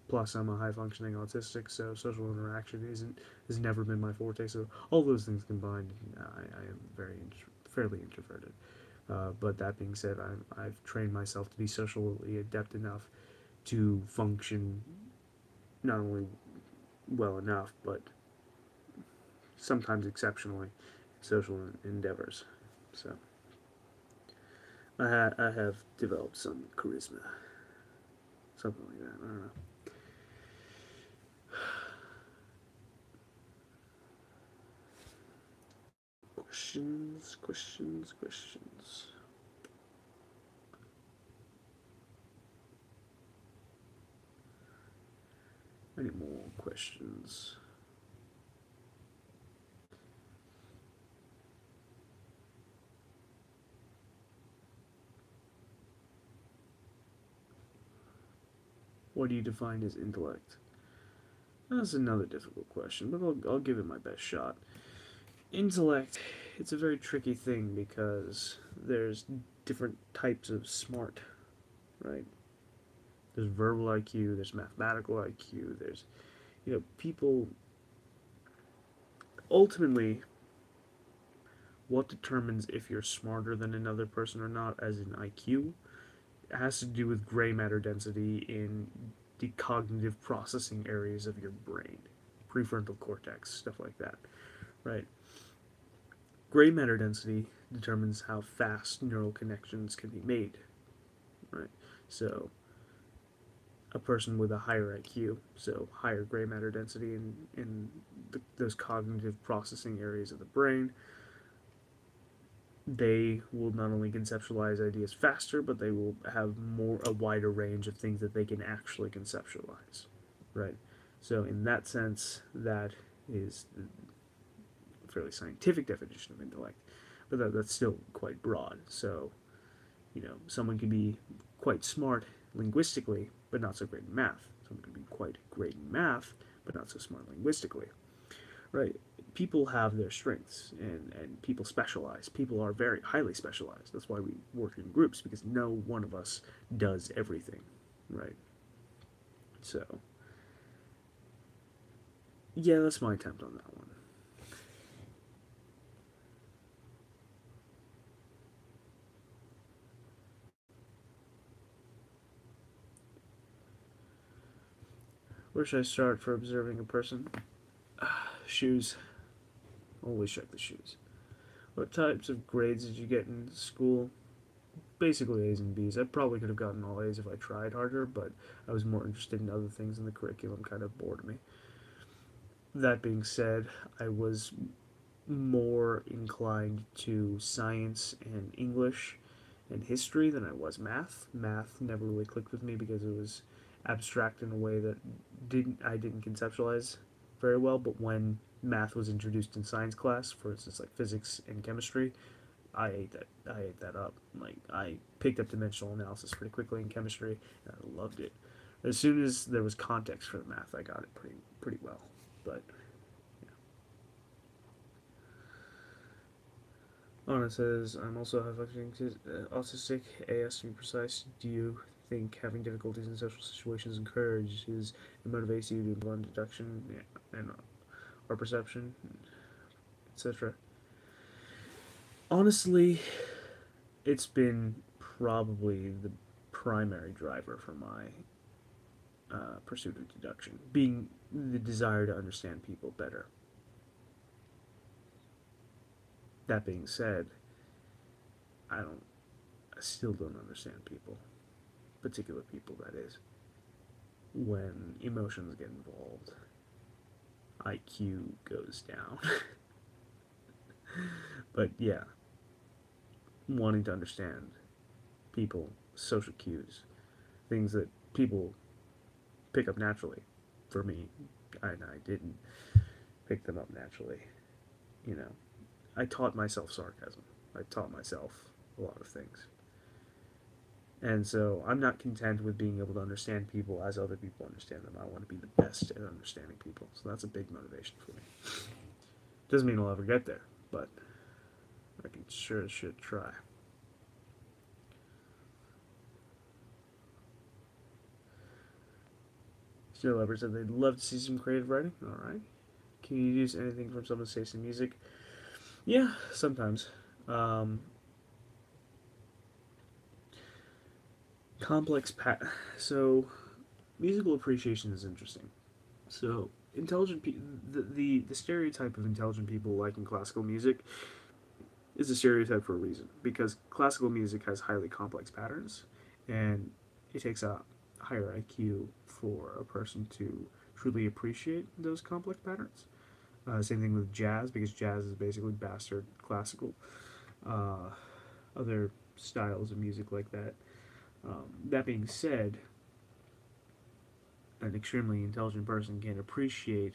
plus I'm a high functioning autistic, so social interaction has never been my forte. So all those things combined, I am fairly introverted. But that being said, I've trained myself to be socially adept enough to function not only well enough, but sometimes exceptionally in social endeavors. So I have developed some charisma, something like that. I don't know. Questions. Any more questions? What do you define as intellect? That's another difficult question, but I'll give it my best shot. Intellect, it's a very tricky thing because there's different types of smart, right? There's verbal IQ, there's mathematical IQ, there's, people. Ultimately, what determines if you're smarter than another person or not, as in IQ, has to do with gray matter density in the cognitive processing areas of your brain, prefrontal cortex, stuff like that, right? Gray matter density determines how fast neural connections can be made, right? So a person with a higher IQ, so higher gray matter density in those cognitive processing areas of the brain, they will not only conceptualize ideas faster, but they will have a wider range of things that they can actually conceptualize, right? So in that sense, that is a fairly scientific definition of intellect, but that's still quite broad. So, someone can be quite smart linguistically, but not so great in math. Someone can be quite great in math, but not so smart linguistically, right? People have their strengths, and people specialize. People are very highly specialized. That's why we work in groups, because no one of us does everything, right? So, yeah, that's my attempt on that one. Where should I start for observing a person? Shoes. Always check the shoes. What types of grades did you get in school? Basically A's and B's. I probably could have gotten all A's if I tried harder, but I was more interested in other things, and the curriculum kind of bored me. That being said, I was more inclined to science and English and history than I was math. Math never really clicked with me because it was abstract in a way that I didn't conceptualize very well. But when math was introduced in science class, for instance, like physics and chemistry, I ate that up. Like, I picked up dimensional analysis pretty quickly in chemistry, and I loved it. As soon as there was context for the math, I got it pretty well. But Anna says, I'm also high functioning autistic, AS to be precise. Do you think having difficulties in social situations encourages and motivates you to improve on deduction and or perception, etc.? Honestly, it's been probably the primary driver for my pursuit of deduction, being the desire to understand people better. That being said, I don't, I still don't understand people, particular people, that is. When emotions get involved, IQ goes down. But yeah, wanting to understand people, social cues, things that people pick up naturally. For me, I didn't pick them up naturally. You know, I taught myself sarcasm. I taught myself a lot of things. And so I'm not content with being able to understand people as other people understand them. I want to be the best at understanding people. So that's a big motivation for me. Doesn't mean I'll ever get there, but I can sure should try. Still Leopard said they'd love to see some creative writing. Alright. Can you use anything from someone's taste in music? Yeah, sometimes. Um, complex pat. So, musical appreciation is interesting. So, the stereotype of intelligent people liking classical music is a stereotype for a reason, because classical music has highly complex patterns, and it takes a higher IQ for a person to truly appreciate those complex patterns. Same thing with jazz, because jazz is basically bastard classical. Uh, Other styles of music like that. That being said, an extremely intelligent person can appreciate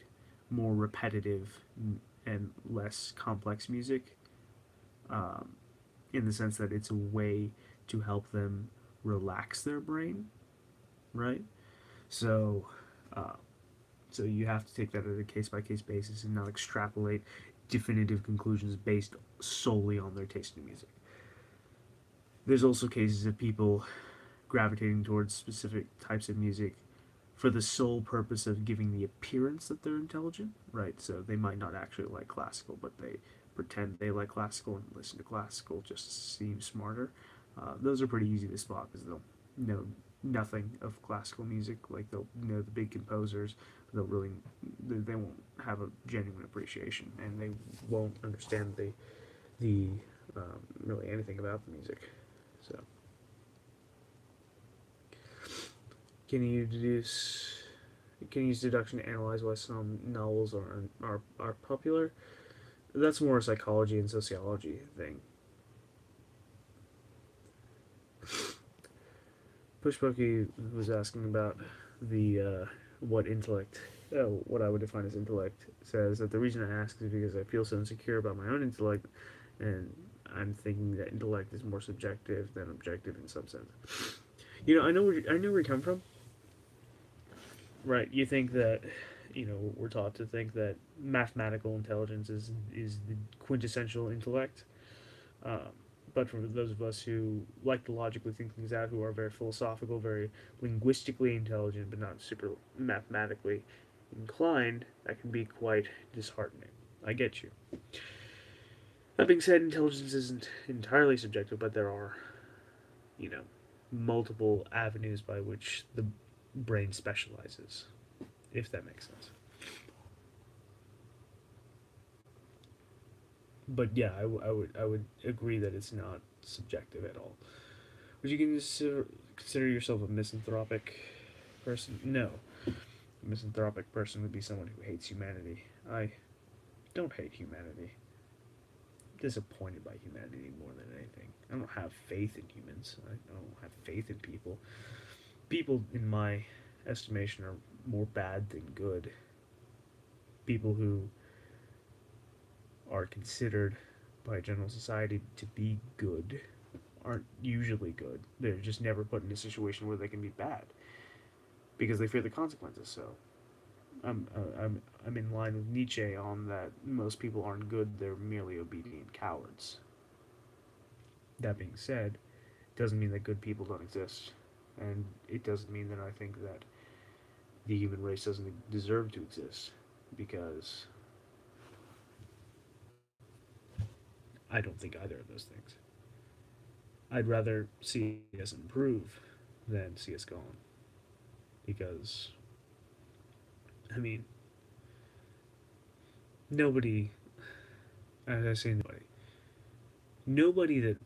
more repetitive and less complex music, um, in the sense that it's a way to help them relax their brain, right? So, uh, so you have to take that at a case by case basis and not extrapolate definitive conclusions based solely on their taste in music. There's also cases of people gravitating towards specific types of music for the sole purpose of giving the appearance that they're intelligent, right? So they might not actually like classical, but they pretend they like classical and listen to classical just to seem smarter. Those are pretty easy to spot because they'll know nothing of classical music. Like they'll know the big composers, but they won't have a genuine appreciation, and they won't understand the really anything about the music. So can you deduce? Can you use deduction to analyze why some novels are popular? That's more a psychology and sociology thing. Pushbucky was asking about the what intellect, what I would define as intellect. Says that the reason I ask is because I feel so insecure about my own intellect, and I'm thinking that intellect is more subjective than objective in some sense. You know, I know where you come from. Right, you think that, we're taught to think that mathematical intelligence is the quintessential intellect. Um, but for those of us who like to logically think things out, who are very philosophical, very linguistically intelligent, but not super mathematically inclined, that can be quite disheartening. I get you. That being said, intelligence isn't entirely subjective, but there are, you know, multiple avenues by which the brain specializes, if that makes sense. But yeah, I would agree that it's not subjective at all. Would you consider yourself a misanthropic person? No. A misanthropic person would be someone who hates humanity. I don't hate humanity. I'm disappointed by humanity more than anything. I don't have faith in humans. I don't have faith in people. People, in my estimation, are more bad than good. People who are considered by general society to be good aren't usually good. They're just never put in a situation where they can be bad because they fear the consequences. So I'm in line with Nietzsche on that. Most people aren't good; they're merely obedient cowards. That being said, it doesn't mean that good people don't exist, and it doesn't mean that I think that the human race doesn't deserve to exist because I don't think either of those things. I'd rather see us improve than see us gone because I mean nobody, as I say, nobody that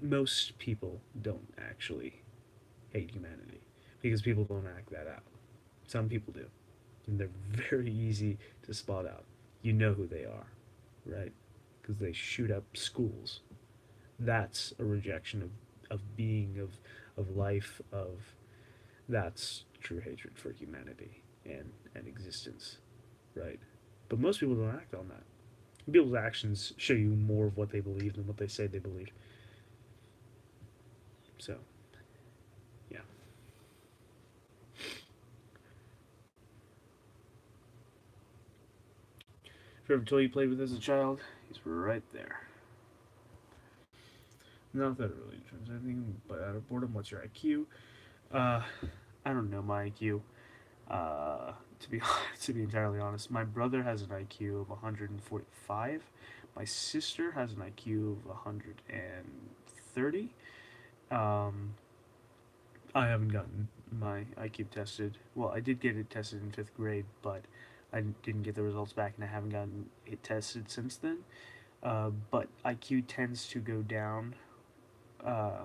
most people don't actually hate humanity because people don't act that out. Some people do, and they're very easy to spot out. You know who they are, right? Because they shoot up schools. That's a rejection of being, of life, of that's true hatred for humanity and existence, right? But most people don't act on that. People's actions show you more of what they believe than what they say they believe. So, yeah. Favorite toy you played with as a child? He's right there. Not that it really determines anything, but out of boredom, what's your IQ? Uh, I don't know my IQ. To be to be entirely honest, my brother has an IQ of 145. My sister has an IQ of 130. Um, I haven't gotten my IQ tested. Well, I did get it tested in fifth grade, but I didn't get the results back, and I haven't gotten it tested since then. But IQ tends to go down uh,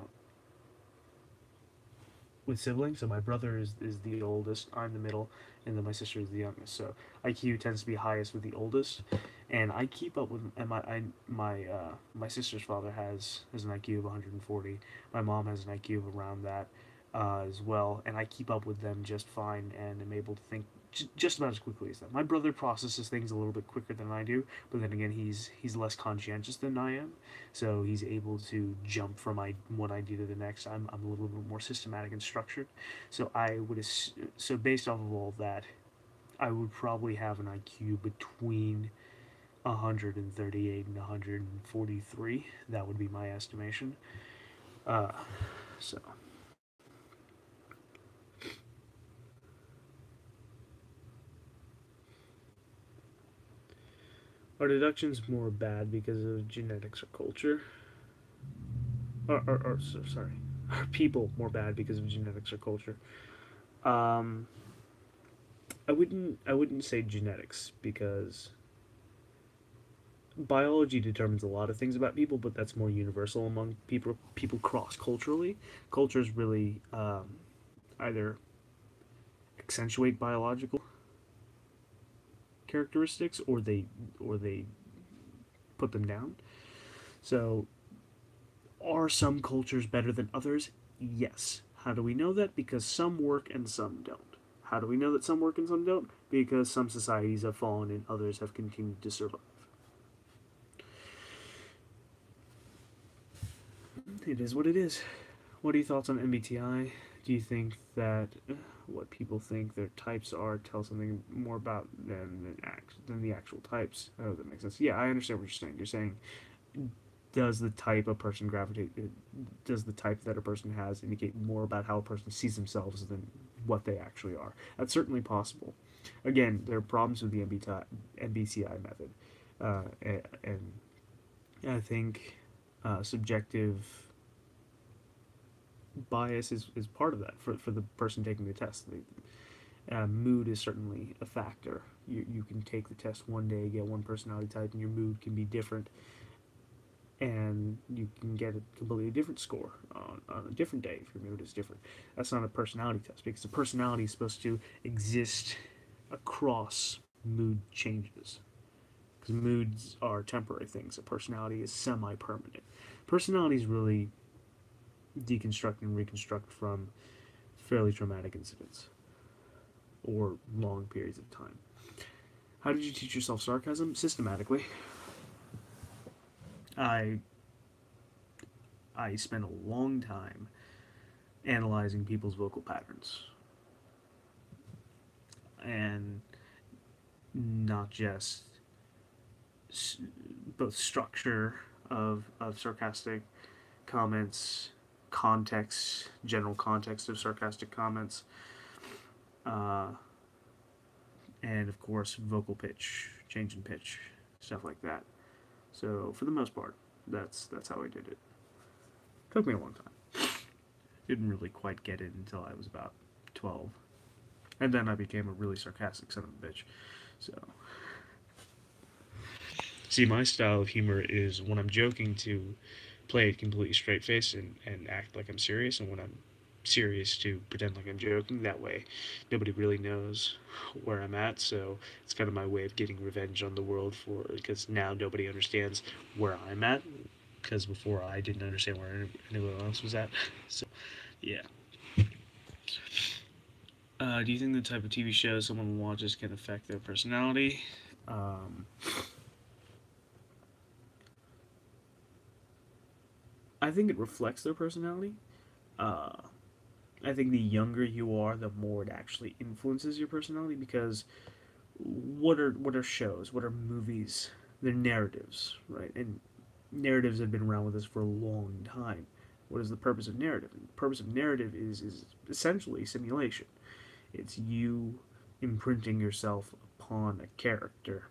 with siblings. So my brother is the oldest, I'm the middle, and then my sister is the youngest. So IQ tends to be highest with the oldest, and I keep up with. And my sister's father has an IQ of 140. My mom has an IQ of around that as well, and I keep up with them just fine, and am able to think just about as quickly as that. My brother processes things a little bit quicker than I do, but then again, he's less conscientious than I am, so he's able to jump from one idea to the next. I'm a little bit more systematic and structured, so so based off of all that, I would probably have an IQ between 138 and 143. That would be my estimation. Uh, so. Are deductions more bad because of genetics or culture? Sorry, are people more bad because of genetics or culture? Um, I wouldn't say genetics because biology determines a lot of things about people, but that's more universal among people cross culturally. Cultures really either accentuate biological characteristics or they put them down. So, are some cultures better than others? Yes. How do we know that? Because some work and some don't. How do we know that some work and some don't? Because some societies have fallen and others have continued to survive. It is what it is. What are your thoughts on MBTI? Do you think that what people think their types are tell something more about them than the actual types? Oh, that makes sense. Yeah, I understand what you're saying. You're saying, does the type a person gravitate? Does the type that a person has indicate more about how a person sees themselves than what they actually are? That's certainly possible. Again, there are problems with the MBTI method, and I think subjective bias is part of that for the person taking the test. Mood is certainly a factor. You can take the test one day, get one personality type, and your mood can be different, and you can get a completely different score on a different day if your mood is different. That's not a personality test because the personality is supposed to exist across mood changes. Because moods are temporary things. A personality is semi-permanent. Personality is really deconstruct and reconstruct from fairly traumatic incidents or long periods of time. How did you teach yourself sarcasm? Systematically. I I spent a long time analyzing people's vocal patterns and not just both structure of sarcastic comments, context, general context of sarcastic comments, uh, and of course vocal pitch, change in pitch, stuff like that. So for the most part, that's how I did it. Took me a long time. Didn't really quite get it until I was about 12, and then I became a really sarcastic son of a bitch. So. See, my style of humor is when I'm joking to play it completely straight face and act like I'm serious, and when I'm serious to pretend like I'm joking. That way, nobody really knows where I'm at. So it's kind of my way of getting revenge on the world for because now nobody understands where I'm at. Because before I didn't understand where anyone else was at. So yeah. Do you think the type of TV show someone watches can affect their personality? I think it reflects their personality. Uh, I think the younger you are, the more it actually influences your personality because what are shows? What are movies? They're narratives, right? And narratives have been around with us for a long time. What is the purpose of narrative? And the purpose of narrative is essentially simulation. It's you imprinting yourself upon a character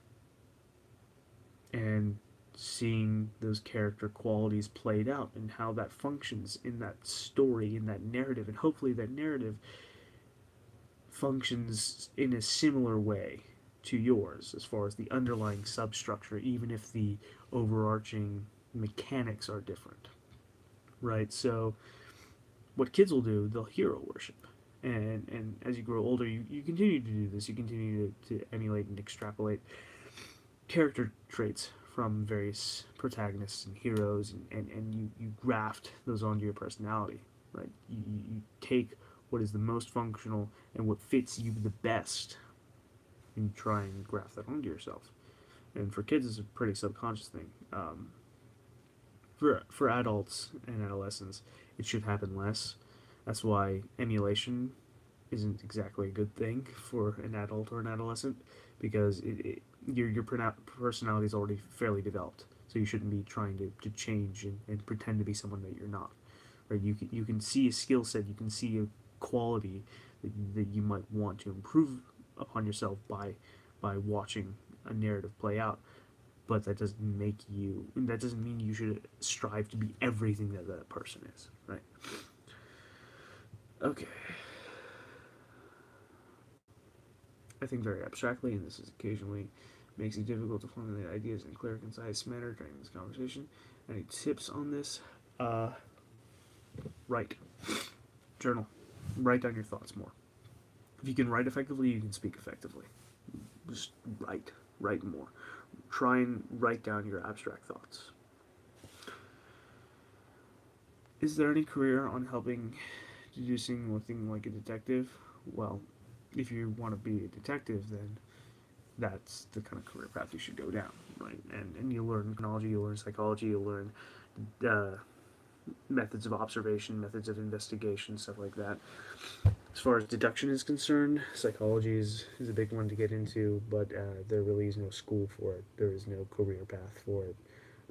and seeing those character qualities played out and how that functions in that story, in that narrative, and hopefully that narrative functions in a similar way to yours as far as the underlying substructure, even if the overarching mechanics are different. Right? So, what kids will do, they'll hero worship. And as you grow older, you continue to do this. You continue to emulate and extrapolate character traits from various protagonists and heroes, and you graft those onto your personality, right? You take what is the most functional and what fits you the best and try and graft that onto yourself. And for kids, it's a pretty subconscious thing. For adults and adolescents, it should happen less. That's why emulation isn't exactly a good thing for an adult or an adolescent, because your personality is already fairly developed. So you shouldn't be trying to change and pretend to be someone that you're not. Right? You can see a skill set, you can see a quality that you might want to improve upon yourself by watching a narrative play out. But that doesn't make you. That doesn't mean you should strive to be everything that that person is. Right? Okay. I think very abstractly, and this is occasionally makes it difficult to formulate ideas in a clear, concise manner during this conversation. Any tips on this? Write. Journal. Write down your thoughts more. If you can write effectively, you can speak effectively. Just write. Write more. Try and write down your abstract thoughts. Is there any career on helping deducing looking like a detective? Well, if you want to be a detective, then that's the kind of career path you should go down, right? And you'll learn chronology, you'll learn psychology, you'll learn methods of observation, methods of investigation, stuff like that. As far as deduction is concerned, psychology is a big one to get into, but there really is no school for it. There is no career path for it.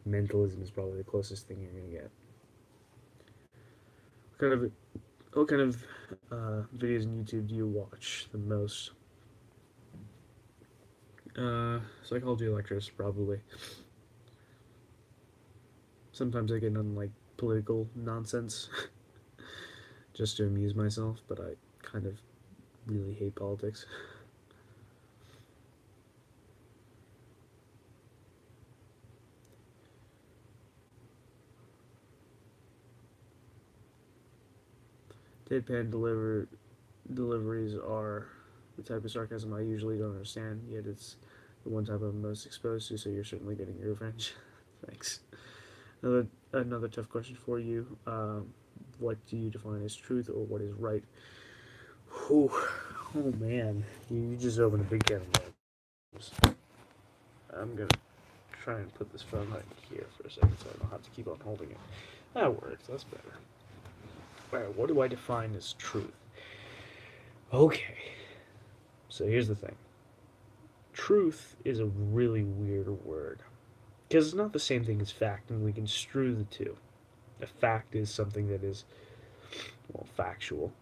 Mentalism is probably the closest thing you're going to get. What kind of videos on YouTube do you watch the most? Psychology lectures, probably. Sometimes I get on like political nonsense just to amuse myself, but I kind of really hate politics. Deadpan deliveries are the type of sarcasm I usually don't understand, yet it's the one type I'm most exposed to, so you're certainly getting your revenge. Thanks. Another tough question for you. What do you define as truth, or what is right? Oh man, you just opened a big can of worms. I'm gonna try and put this phone right here for a second, so I don't have to keep on holding it. That works. That's better. Alright, what do I define as truth? Okay, so here's the thing. Truth is a really weird word, because it's not the same thing as fact, and we can strew the two. A fact is something that is, well, factual.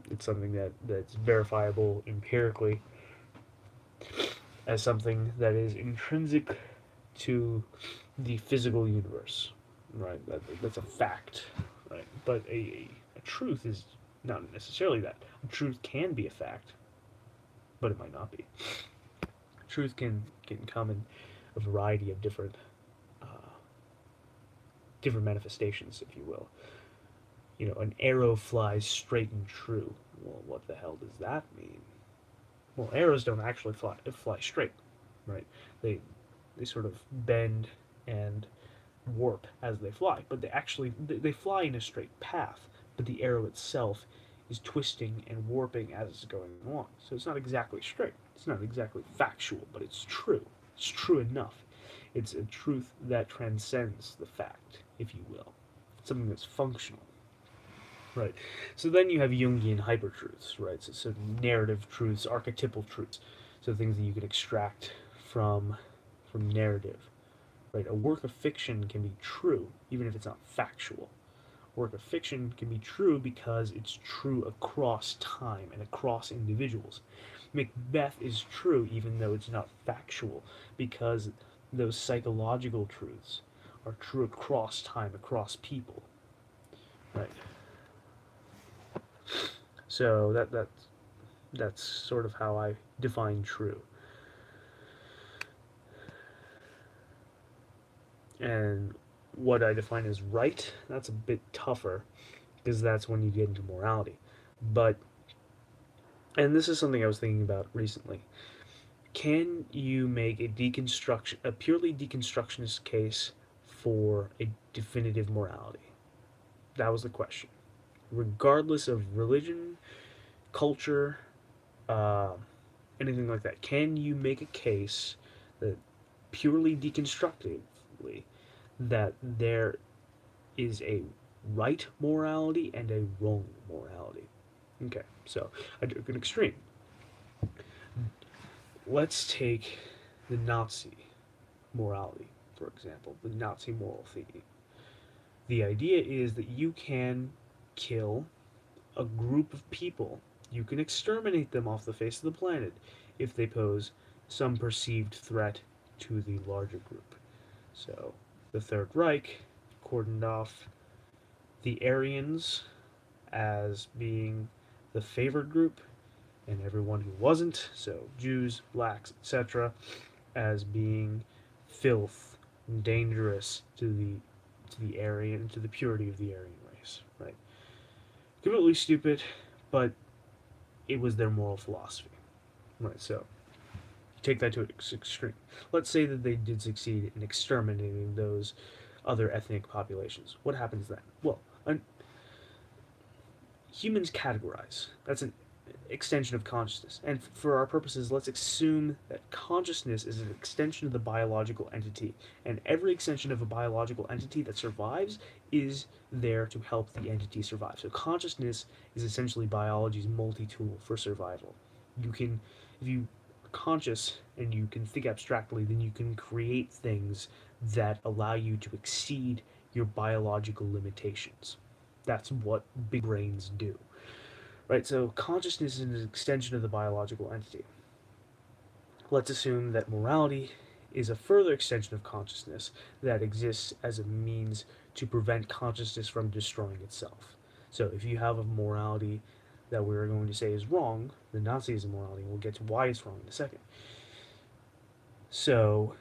It's something that's verifiable empirically as something that is intrinsic to the physical universe, right? That's a fact, right? But a truth is not necessarily that. A truth can be a fact, but it might not be. Truth can come in a variety of different manifestations, if you will. You know, an arrow flies straight and true. Well, what the hell does that mean? Well, arrows don't actually fly straight, right? They sort of bend and warp as they fly, but they fly in a straight path, but the arrow itself is twisting and warping as it's going along. So it's not exactly straight. It's not exactly factual, but it's true. It's true enough. It's a truth that transcends the fact, if you will. It's something that's functional. Right. So then you have Jungian hypertruths, right? So narrative truths, archetypal truths. So things that you can extract from narrative. Right? A work of fiction can be true, even if it's not factual. A work of fiction can be true because it's true across time and across individuals. Macbeth is true even though it's not factual, because those psychological truths are true across time, across people. Right. So that's sort of how I define true. And what I define as right, that's a bit tougher, because that's when you get into morality. But, and this is something I was thinking about recently. Can you make a purely deconstructionist case for a definitive morality? That was the question. Regardless of religion, culture, anything like that. Can you make a case that purely deconstructively that there is a right morality and a wrong morality? Okay, so I took an extreme. Let's take the Nazi morality, for example, the Nazi moral theory. The idea is that you can kill a group of people, you can exterminate them off the face of the planet if they pose some perceived threat to the larger group. So, the Third Reich cordoned off the Aryans as being the favored group, and everyone who wasn't, so Jews, blacks, etc., as being filth and dangerous to the Aryan, to the purity of the Aryan race. Right? Completely stupid, but it was their moral philosophy. Right? So take that to its extreme. Let's say that they did succeed in exterminating those other ethnic populations. What happens then? Well, humans categorize. That's an extension of consciousness. And for our purposes, let's assume that consciousness is an extension of the biological entity. And every extension of a biological entity that survives is there to help the entity survive. So consciousness is essentially biology's multi-tool for survival. You can, if you are conscious and you can think abstractly, then you can create things that allow you to exceed your biological limitations. That's what big brains do. Right, so consciousness is an extension of the biological entity. Let's assume that morality is a further extension of consciousness that exists as a means to prevent consciousness from destroying itself. So if you have a morality that we're going to say is wrong, the Nazism morality, and we'll get to why it's wrong in a second. So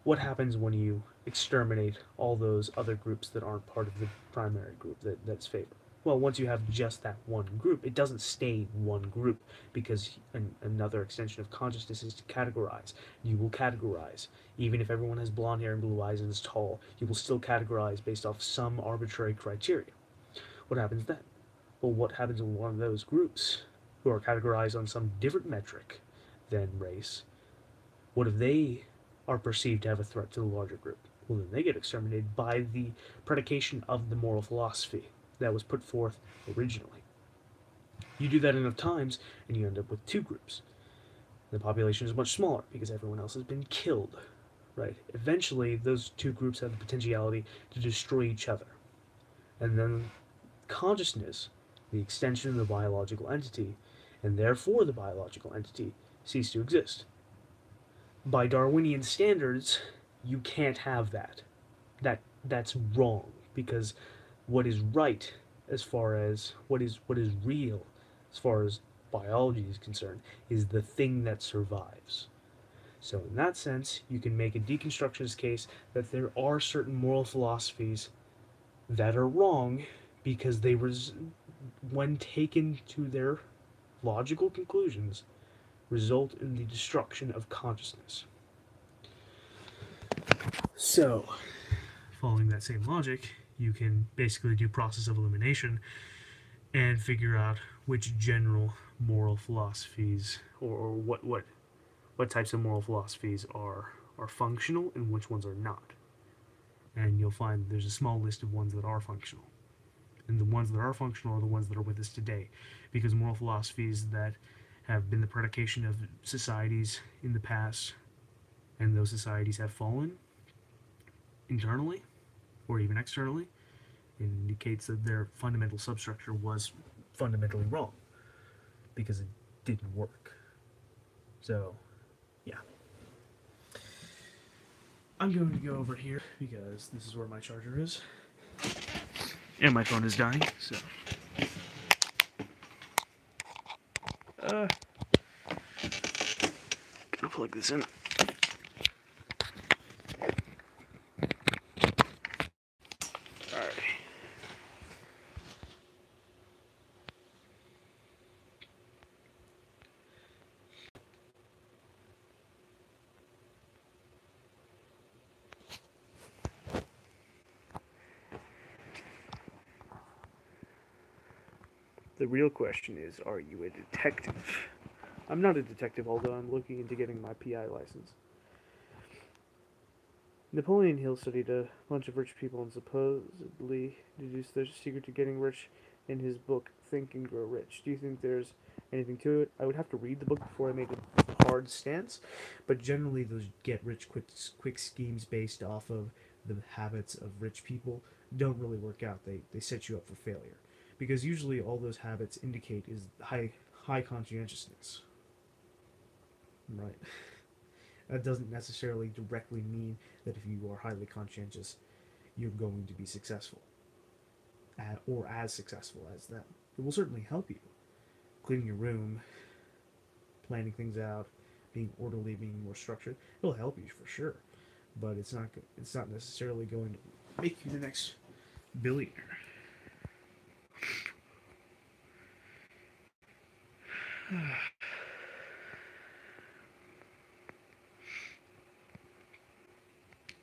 what happens when you exterminate all those other groups that aren't part of the primary group that's favored? Well, once you have just that one group, it doesn't stay one group because another extension of consciousness is to categorize. You will categorize. Even if everyone has blonde hair and blue eyes and is tall, you will still categorize based off some arbitrary criteria. What happens then? Well, what happens when one of those groups, who are categorized on some different metric than race, what if they are perceived to have a threat to the larger group? Well, then they get exterminated by the predication of the moral philosophy that was put forth originally. You do that enough times, and you end up with two groups. The population is much smaller because everyone else has been killed. Right? Eventually, those two groups have the potentiality to destroy each other. And then consciousness, the extension of the biological entity, and therefore the biological entity, cease to exist. By Darwinian standards, you can't have that. That's wrong because what is right as far as what is real as far as biology is concerned is the thing that survives. So in that sense, you can make a deconstructionist case that there are certain moral philosophies that are wrong because they when taken to their logical conclusions result in the destruction of consciousness. So, following that same logic, you can basically do process of elimination and figure out which general moral philosophies or what types of moral philosophies are functional and which ones are not. And you'll find there's a small list of ones that are functional. And the ones that are functional are the ones that are with us today. Because moral philosophies that have been the predication of societies in the past, and those societies have fallen internally or even externally, indicates that their fundamental substructure was fundamentally wrong because it didn't work. So, yeah. I'm going to go over here because this is where my charger is. And my phone is dying, so. Gonna plug this in. Alright. The real question is, are you a detective I'm not a detective, although I'm looking into getting my PI license. Napoleon Hill studied a bunch of rich people and supposedly deduced their secret to getting rich in his book Think and Grow Rich. Do you think there's anything to it? I would have to read the book before I make a hard stance, but generally those get rich quick schemes based off of the habits of rich people don't really work out. They set you up for failure because usually all those habits indicate is high conscientiousness, right? That doesn't necessarily directly mean that if you are highly conscientious, you're going to be successful or as successful as them. It will certainly help you. Cleaning your room, planning things out, being orderly, being more structured, it'll help you for sure. But it's not necessarily going to make you the next billionaire.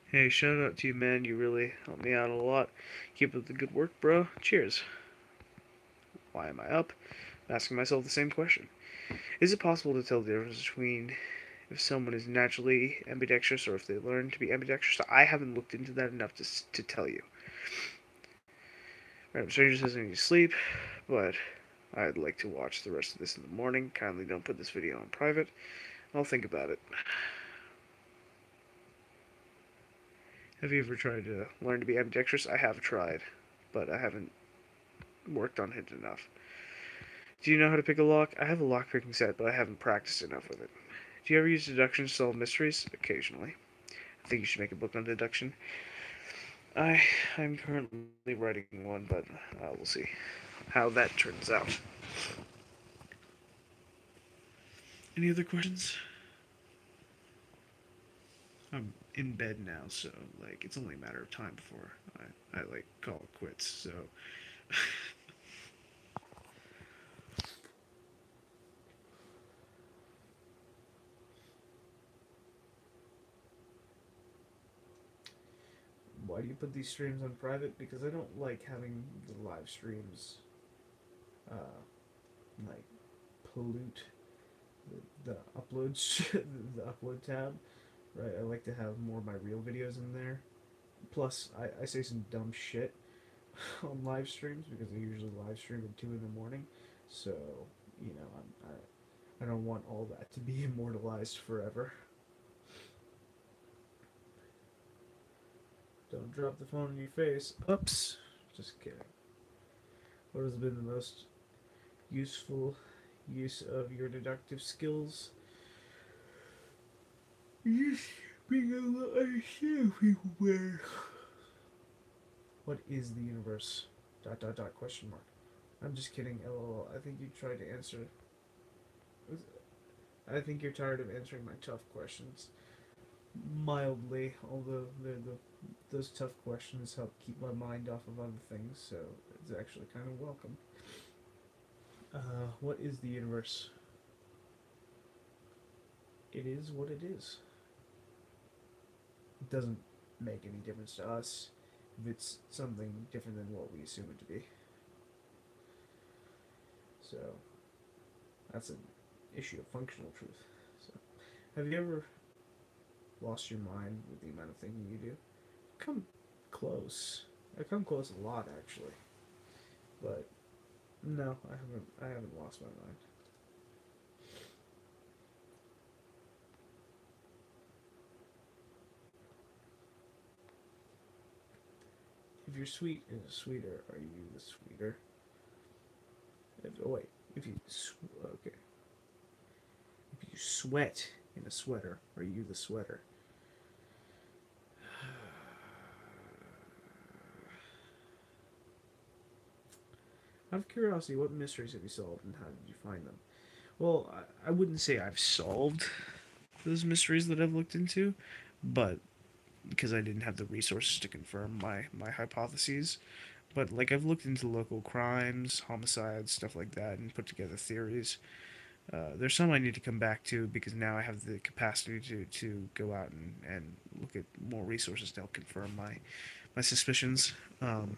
Hey, shout out to you, man. You really helped me out a lot. Keep up the good work, bro. Cheers. Why am I up? I'm asking myself the same question. Is it possible to tell the difference between if someone is naturally ambidextrous or if they learn to be ambidextrous? I haven't looked into that enough to tell you. Random Stranger says I need to sleep, but I'd like to watch the rest of this in the morning. Kindly don't put this video on private. I'll think about it. Have you ever tried to learn to be ambidextrous? I have tried, but I haven't worked on it enough. Do you know how to pick a lock? I have a lock picking set, but I haven't practiced enough with it. Do you ever use deduction to solve mysteries? Occasionally. I think you should make a book on deduction. I'm currently writing one, but we'll see how that turns out. Any other questions? I'm in bed now, so like it's only a matter of time before I like call it quits. So Why do you put these streams on private? Because I don't like having the live streams, uh, like pollute the upload the upload tab. Right, I like to have more of my real videos in there. Plus, I say some dumb shit on live streams because I usually live stream at 2 in the morning. So, you know, I don't want all that to be immortalized forever. Don't drop the phone in your face. Oops. Just kidding. What has been the most useful use of your deductive skills? Just being able to understand people better. What is the universe? ... question mark. I'm just kidding, lol. I think you tried to answer. I think you're tired of answering my tough questions. Mildly, although those tough questions help keep my mind off of other things, so it's actually kind of welcome. What is the universe? It is what it is. It doesn't make any difference to us if it's something different than what we assume it to be. So, that's an issue of functional truth. So, have you ever lost your mind with the amount of thinking you do? Come close. I come close a lot, actually. But no, I haven't lost my mind. If your sweet is a sweeter, are you the sweeter? If you okay. If you sweat in a sweater, are you the sweater? Out of curiosity, what mysteries have you solved and how did you find them? Well, I wouldn't say I've solved those mysteries that I've looked into, but because I didn't have the resources to confirm my hypotheses. But like I've looked into local crimes, homicides, stuff like that, and put together theories. There's some I need to come back to because now I have the capacity to go out and look at more resources to help confirm my suspicions. But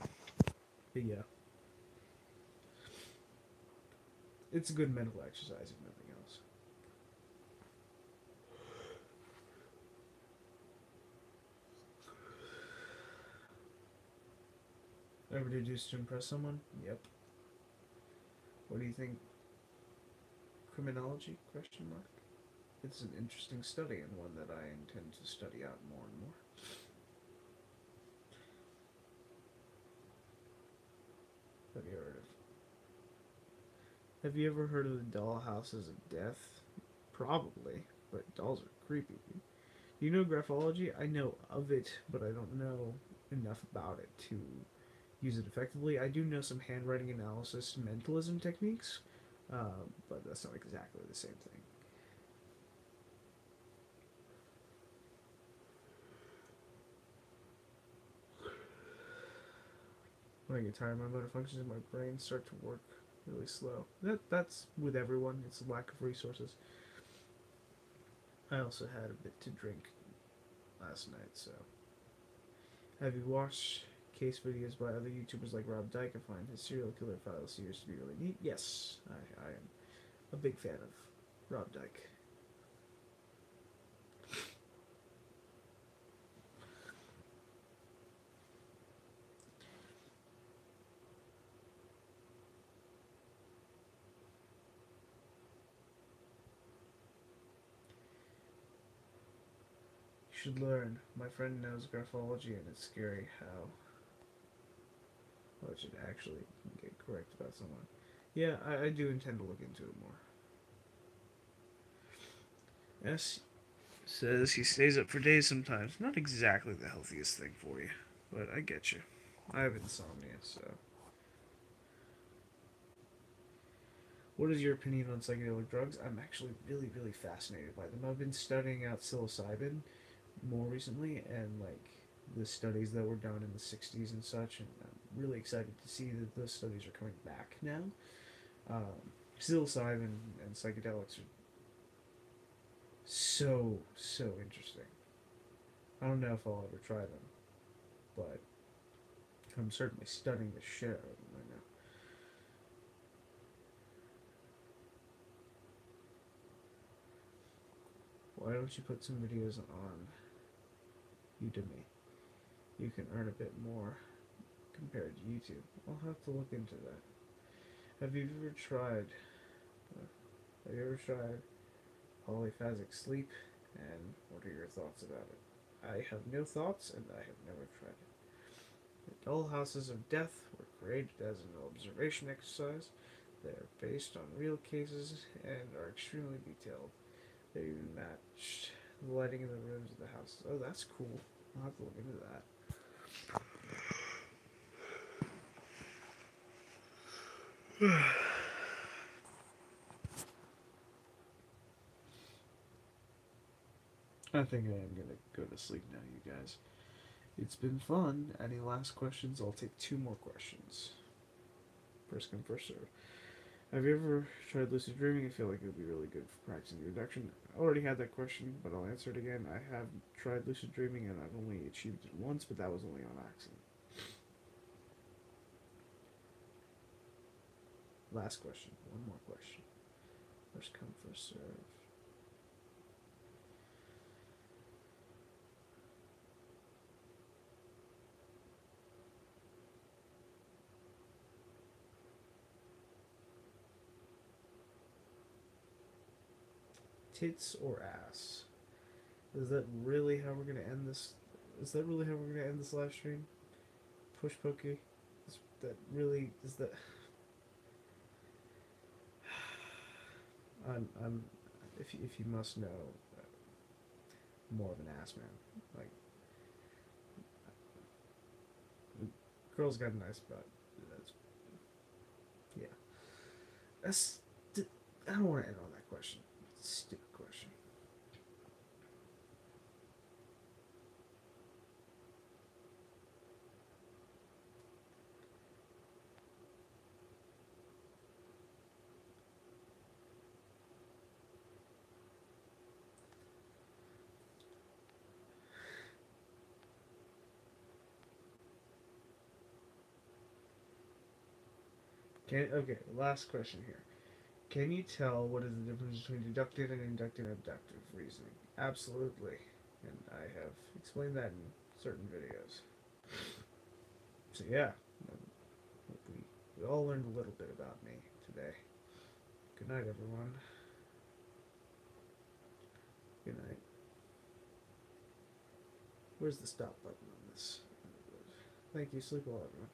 yeah, it's a good mental exercise if nothing else. Ever deduced to impress someone? Yep. What do you think? Criminology? Question mark. It's an interesting study and one that I intend to study out more and more. Have you heard of? Have you ever heard of the doll houses of death? Probably, but dolls are creepy. Do you know graphology? I know of it, but I don't know enough about it to use it effectively. I do know some handwriting analysis mentalism techniques, but that's not exactly the same thing. When I get tired, my motor functions in my brain start to work really slow. That's with everyone. It's a lack of resources. I also had a bit to drink last night, so. Have you watched case videos by other YouTubers like Rob Dyke? I find his serial killer file series to be really neat. Yes, I am a big fan of Rob Dyke. You should learn. My friend knows graphology, and it's scary how much it actually can get correct about someone. Yeah, I do intend to look into it more. S says he stays up for days sometimes. Not exactly the healthiest thing for you, but I get you. I have insomnia, so. What is your opinion on psychedelic drugs? I'm actually really, really fascinated by them. I've been studying out psilocybin more recently, and like the studies that were done in the 60s and such, and I'm really excited to see that those studies are coming back now. Psilocybin and psychedelics are so interesting. I don't know if I'll ever try them, but I'm certainly studying the shit out of them right now. Why don't you put some videos on Udemy? You can earn a bit more compared to YouTube. I'll have to look into that. Have you ever tried? Have you ever tried polyphasic sleep? And what are your thoughts about it? I have no thoughts, and I have never tried it. The doll houses of death were created as an observation exercise. They are based on real cases and are extremely detailed. They even matched the lighting in the rooms of the houses. Oh, that's cool. I'll have to look into that. I think I am gonna go to sleep now, you guys. It's been fun. Any last questions? I'll take two more questions. First come, first serve. Have you ever tried lucid dreaming? I feel like it would be really good for practicing deduction. I already had that question, but I'll answer it again. I have tried lucid dreaming, and I've only achieved it once, but that was only on accident. Last question. One more question. First come, first serve. Tits or ass? Is that really how we're gonna end this? Is that really how we're gonna end this live stream? Push pokey? Is that really? Is that? I'm. If you must know, more of an ass man. Like, girl's got a nice butt. That's yeah. That's. I don't want to end on that question. Stupid question. Okay, last question here. Can you tell what is the difference between deductive and inductive abductive reasoning? Absolutely. And I have explained that in certain videos. So yeah. Hope we all learned a little bit about me today. Good night, everyone. Good night. Where's the stop button on this? Thank you. Sleep well, everyone.